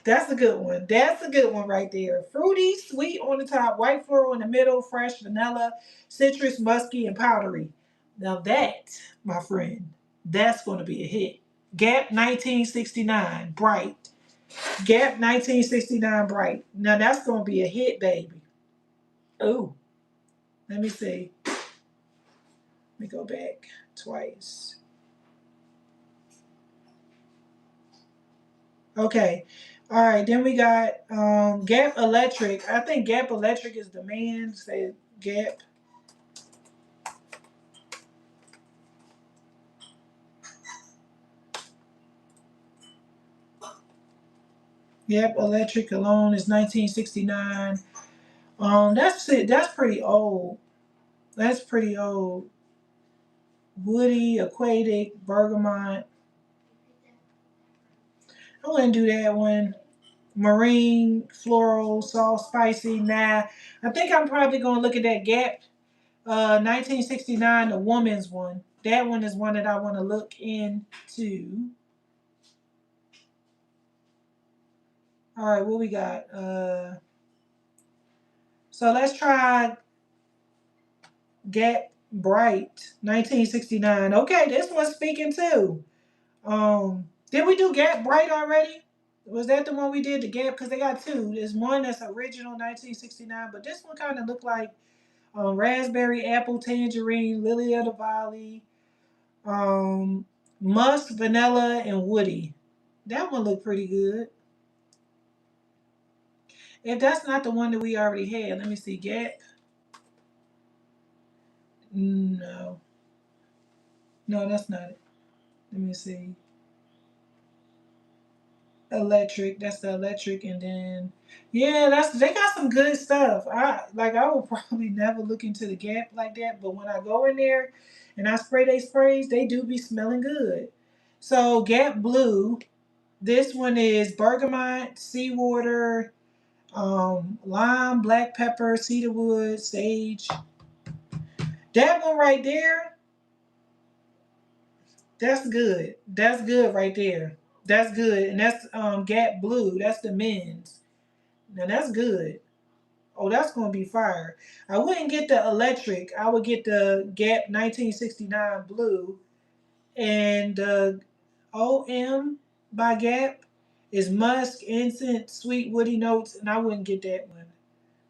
That's a good one. That's a good one right there. Fruity, sweet on the top, white floral in the middle, fresh vanilla, citrus, musky, and powdery. Now that, my friend, that's going to be a hit. Gap 1969, bright. Gap 1969, bright. Now that's going to be a hit, baby. Oh, let me see. Let me go back twice. Okay. All right. Then we got Gap Electric. I think Gap Electric is the man. Say Gap. Gap Electric alone is 1969. That's it. That's pretty old. That's pretty old. Woody, Aquatic, Bergamot. I wouldn't do that one. Marine, floral, salt, spicy. Nah, I think I'm probably gonna look at that Gap 1969, the woman's one. That one is one that I want to look into. All right, what we got? So let's try Gap Bright 1969. Okay, this one's speaking too. Did we do Gap Bright already? Was that the one we did, the Gap? Because they got two. There's one that's original 1969, but this one kind of looked like raspberry, apple, tangerine, lily of the valley, um, musk, vanilla, and woody. That one looked pretty good. If that's not the one that we already had, let me see. Gap. No, no, that's not it. Let me see. Electric. That's the electric, and then yeah, that's they got some good stuff. I will probably never look into the Gap like that, but when I go in there and I spray they sprays, they do be smelling good. So Gap Blue. This one is bergamot, seawater, lime, black pepper, cedarwood, sage. That one right there, that's good. That's good right there. That's good. And that's Gap Blue. That's the men's. Now that's good. Oh, that's gonna be fire. I wouldn't get the electric. I would get the Gap 1969 blue. And the OM by Gap is musk, incense, sweet woody notes, and I wouldn't get that one.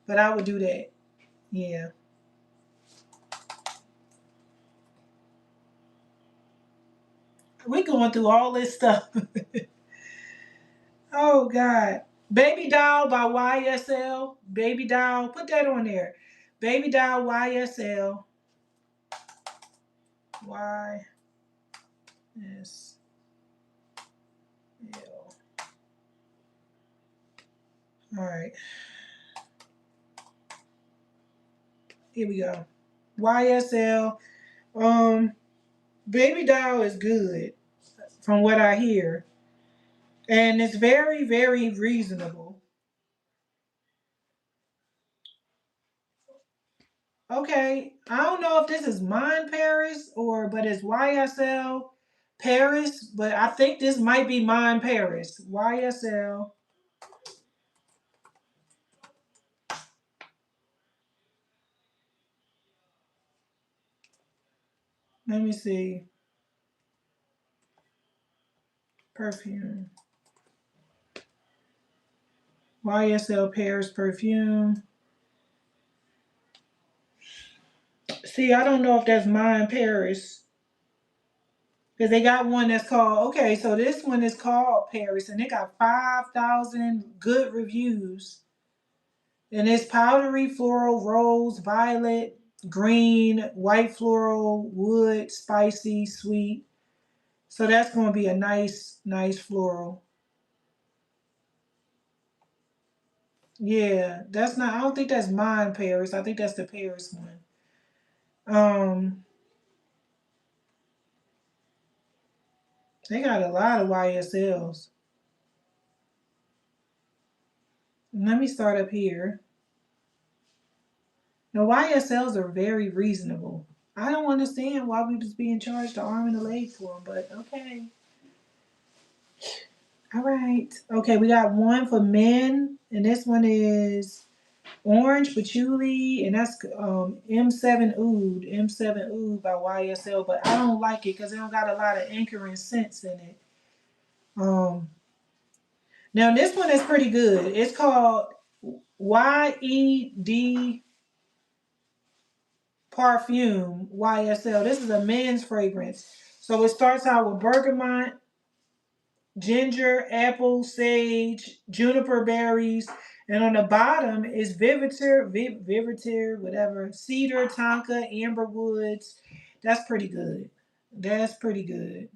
But I would do that. Yeah. We're going through all this stuff. Oh God. Baby Doll by YSL. Baby Doll. Put that on there. Baby Doll YSL. YSL. All right. Here we go. YSL. Um, Baby Doll is good from what I hear. And it's very, very reasonable. Okay, I don't know if this is mine Paris or but it's YSL Paris, but I think this might be mine Paris. YSL. Let me see. Perfume. YSL Paris perfume. See, I don't know if that's mine Paris. Because they got one that's called, okay, so this one is called Paris and they got 5,000 good reviews. And it's powdery floral, rose, violet, green, white floral, wood, spicy, sweet. So that's going to be a nice, nice floral. Yeah, that's not, I don't think that's mine Paris. I think that's the Paris one. Um, they got a lot of YSLs. Let me start up here. Now, YSLs are very reasonable. I don't understand why we was being charged the arm and the leg for them, but okay. All right. Okay, we got one for men, and this one is orange patchouli, and that's M7 Oud, M7 Oud by YSL, but I don't like it because it don't got a lot of anchoring scents in it. Um, Now this one is pretty good. It's called YED Parfume YSL. This is a men's fragrance. So it starts out with bergamot, ginger, apple, sage, juniper berries. And on the bottom is Vivitar, whatever, cedar, tonka, amber woods. That's pretty good. That's pretty good.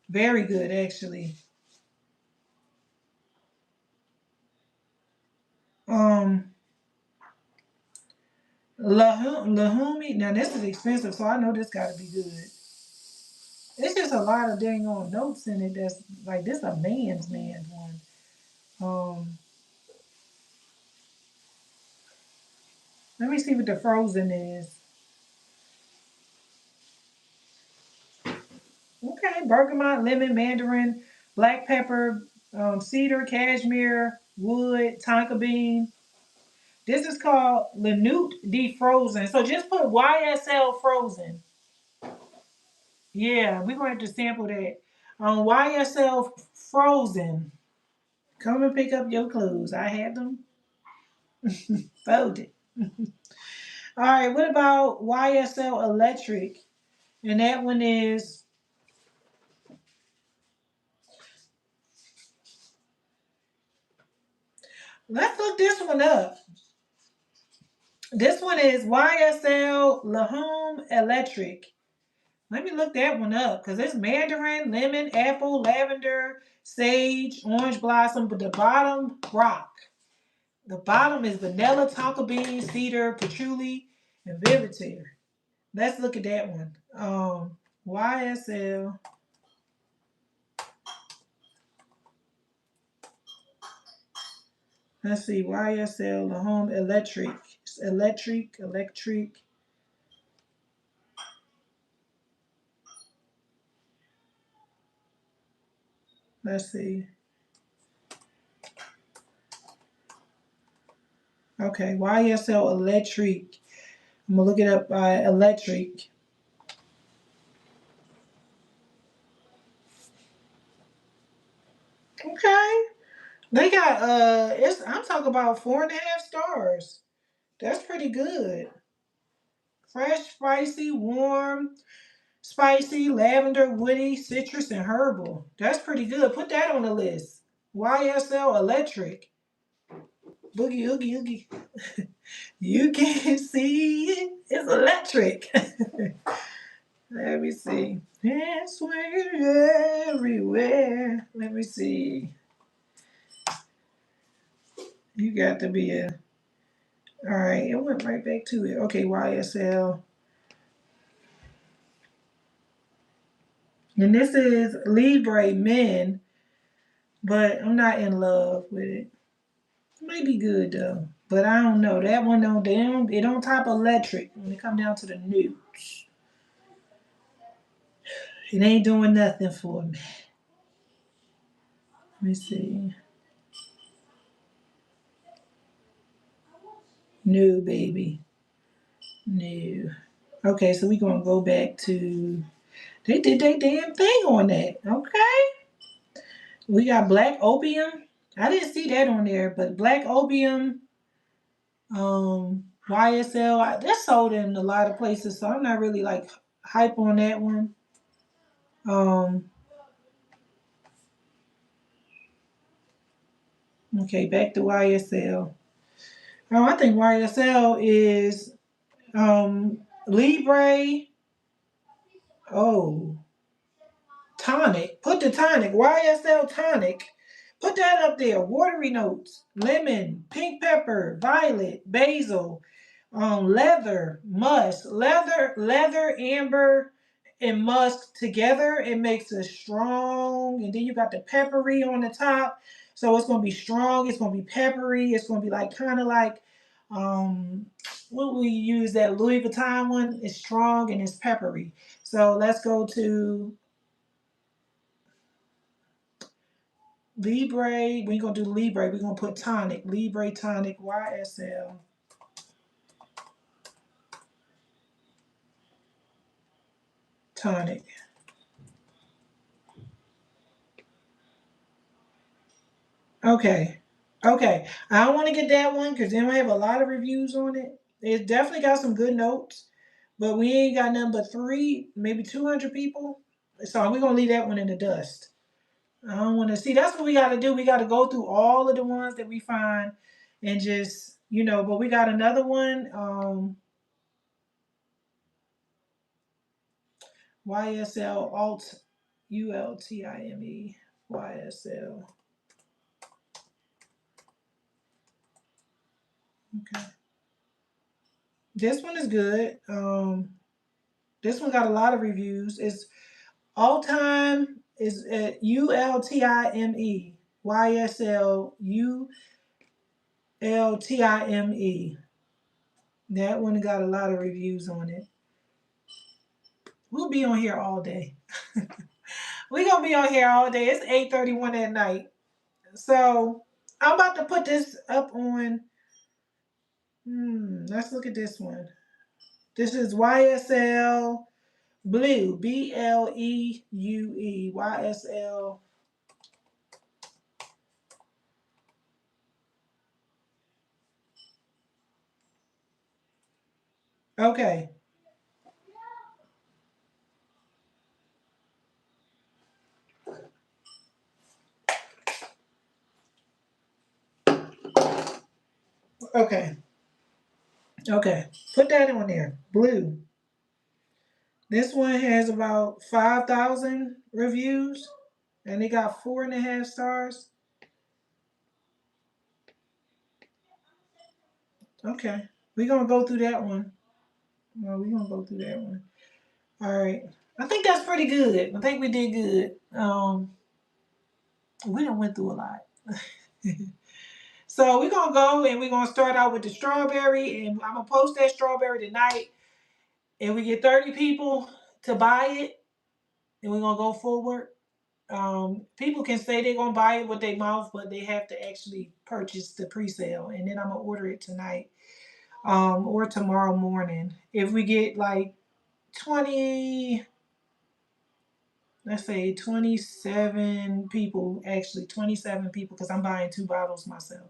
Very good, actually. Um, Lahumi. Now this is expensive, so I know this got to be good. It's just a lot of dang on notes in it. That's like this a man's one. Um, Let me see what the frozen is. Okay, bergamot, lemon, mandarin, black pepper, cedar, cashmere, wood, tonka bean. This is called Lanute Defrozen. So just put YSL frozen. Yeah, we're gonna have to sample that. YSL frozen. Come and pick up your clothes. I have them folded. All right, what about YSL electric? And that one is, let's look this one up. This one is YSL Lahome Electric. Let me look that one up because it's mandarin, lemon, apple, lavender, sage, orange blossom, but the bottom rock. The bottom is vanilla, tonka bean, cedar, patchouli, and Vivitar. Let's look at that one. YSL. Let's see. YSL Lahome Electric. It's electric. Let's see. Okay, YSL Electric. I'm gonna look it up by electric. Okay. They got it's I'm talking about 4.5 stars. That's pretty good. Fresh, spicy, warm, spicy, lavender, woody, citrus, and herbal. That's pretty good. Put that on the list. YSL Electric. Boogie oogie oogie. You can see it. It's electric. Let me see. It's swinging everywhere. Let me see. You got to be a. All right, it went right back to it. Okay, YSL. And this is Libre Men, but I'm not in love with it. It might be good though, but I don't know. That one don't down. It don't top electric when it come down to the nudes. It ain't doing nothing for me. Let me see. No, baby. No. Okay, so we gonna go back to. They did their damn thing on that. Okay. We got Black Opium. I didn't see that on there, but Black Opium, YSL, that's sold in a lot of places, so I'm not really like hype on that one. Um, okay, back to YSL. Oh, I think YSL is Libre. Oh, tonic. Put the tonic. YSL tonic. Put that up there. Watery notes. Lemon, pink pepper, violet, basil, leather, musk, leather, amber, and musk together. It makes a strong, and then you got the peppery on the top. So it's gonna be strong, it's gonna be peppery, it's gonna be like kind of like um what we use that Louis Vuitton one. It's strong and it's peppery. So let's go to Libre. We ain't gonna do Libre, we're gonna put tonic. Libre tonic YSL. Tonic. Okay. Okay. I don't want to get that one because then we have a lot of reviews on it. It definitely got some good notes, but we ain't got nothing but three, maybe 200 people. So we're gonna leave that one in the dust. I don't want to see. That's what we got to do. We got to go through all of the ones that we find, and just But we got another one. YSL Alt ULTIME YSL. Okay, this one is good. This one got a lot of reviews. It's all time is at ULTIME YSLULTIME. That one got a lot of reviews on it. We'll be on here all day. We're gonna be on here all day. It's 8:31 at night. So I'm about to put this up on. Let's look at this one. This is YSL Blue. BLEUE. YSL. Okay. Okay. Okay. Put that on there. Blue. This one has about 5,000 reviews, and it got 4.5 stars. Okay. We're going to go through that one. Well, we're going to go through that one. All right. I think that's pretty good. I think we did good. We done went through a lot. So we're going to go and we're going to start out with the strawberry. And I'm going to post that strawberry tonight. And we get 30 people to buy it. And we're going to go forward. People can say they're going to buy it with their mouth, but they have to actually purchase the pre-sale. And then I'm going to order it tonight or tomorrow morning. If we get like 20, let's say 27 people, actually 27 people, because I'm buying 2 bottles myself.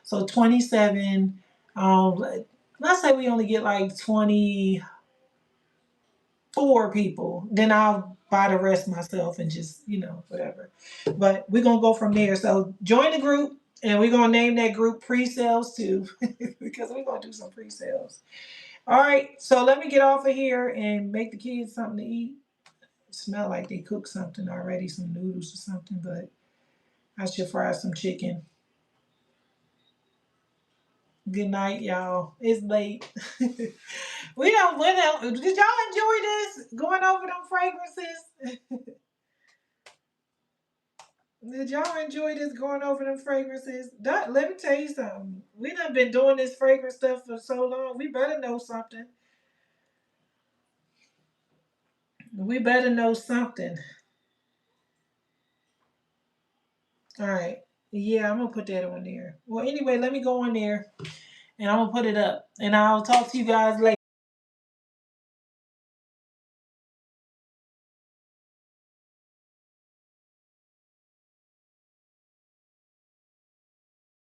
So 27, let's say we only get like 24 people, then I'll buy the rest myself and just, whatever. But we're going to go from there. So join the group, and we're going to name that group pre-sales too, because we're going to do some pre-sales. All right, so let me get off of here and make the kids something to eat. Smell like they cooked something already, some noodles or something, but I should fry some chicken. Good night, y'all. It's late. We don't went out. Did y'all enjoy this? Going over them fragrances? Did y'all enjoy this going over them fragrances? Let me tell you something. We done been doing this fragrance stuff for so long. We better know something. We better know something. All right. Yeah, I'm gonna put that on there. Well, anyway, let me go on there and I'm gonna put it up. And I'll talk to you guys later.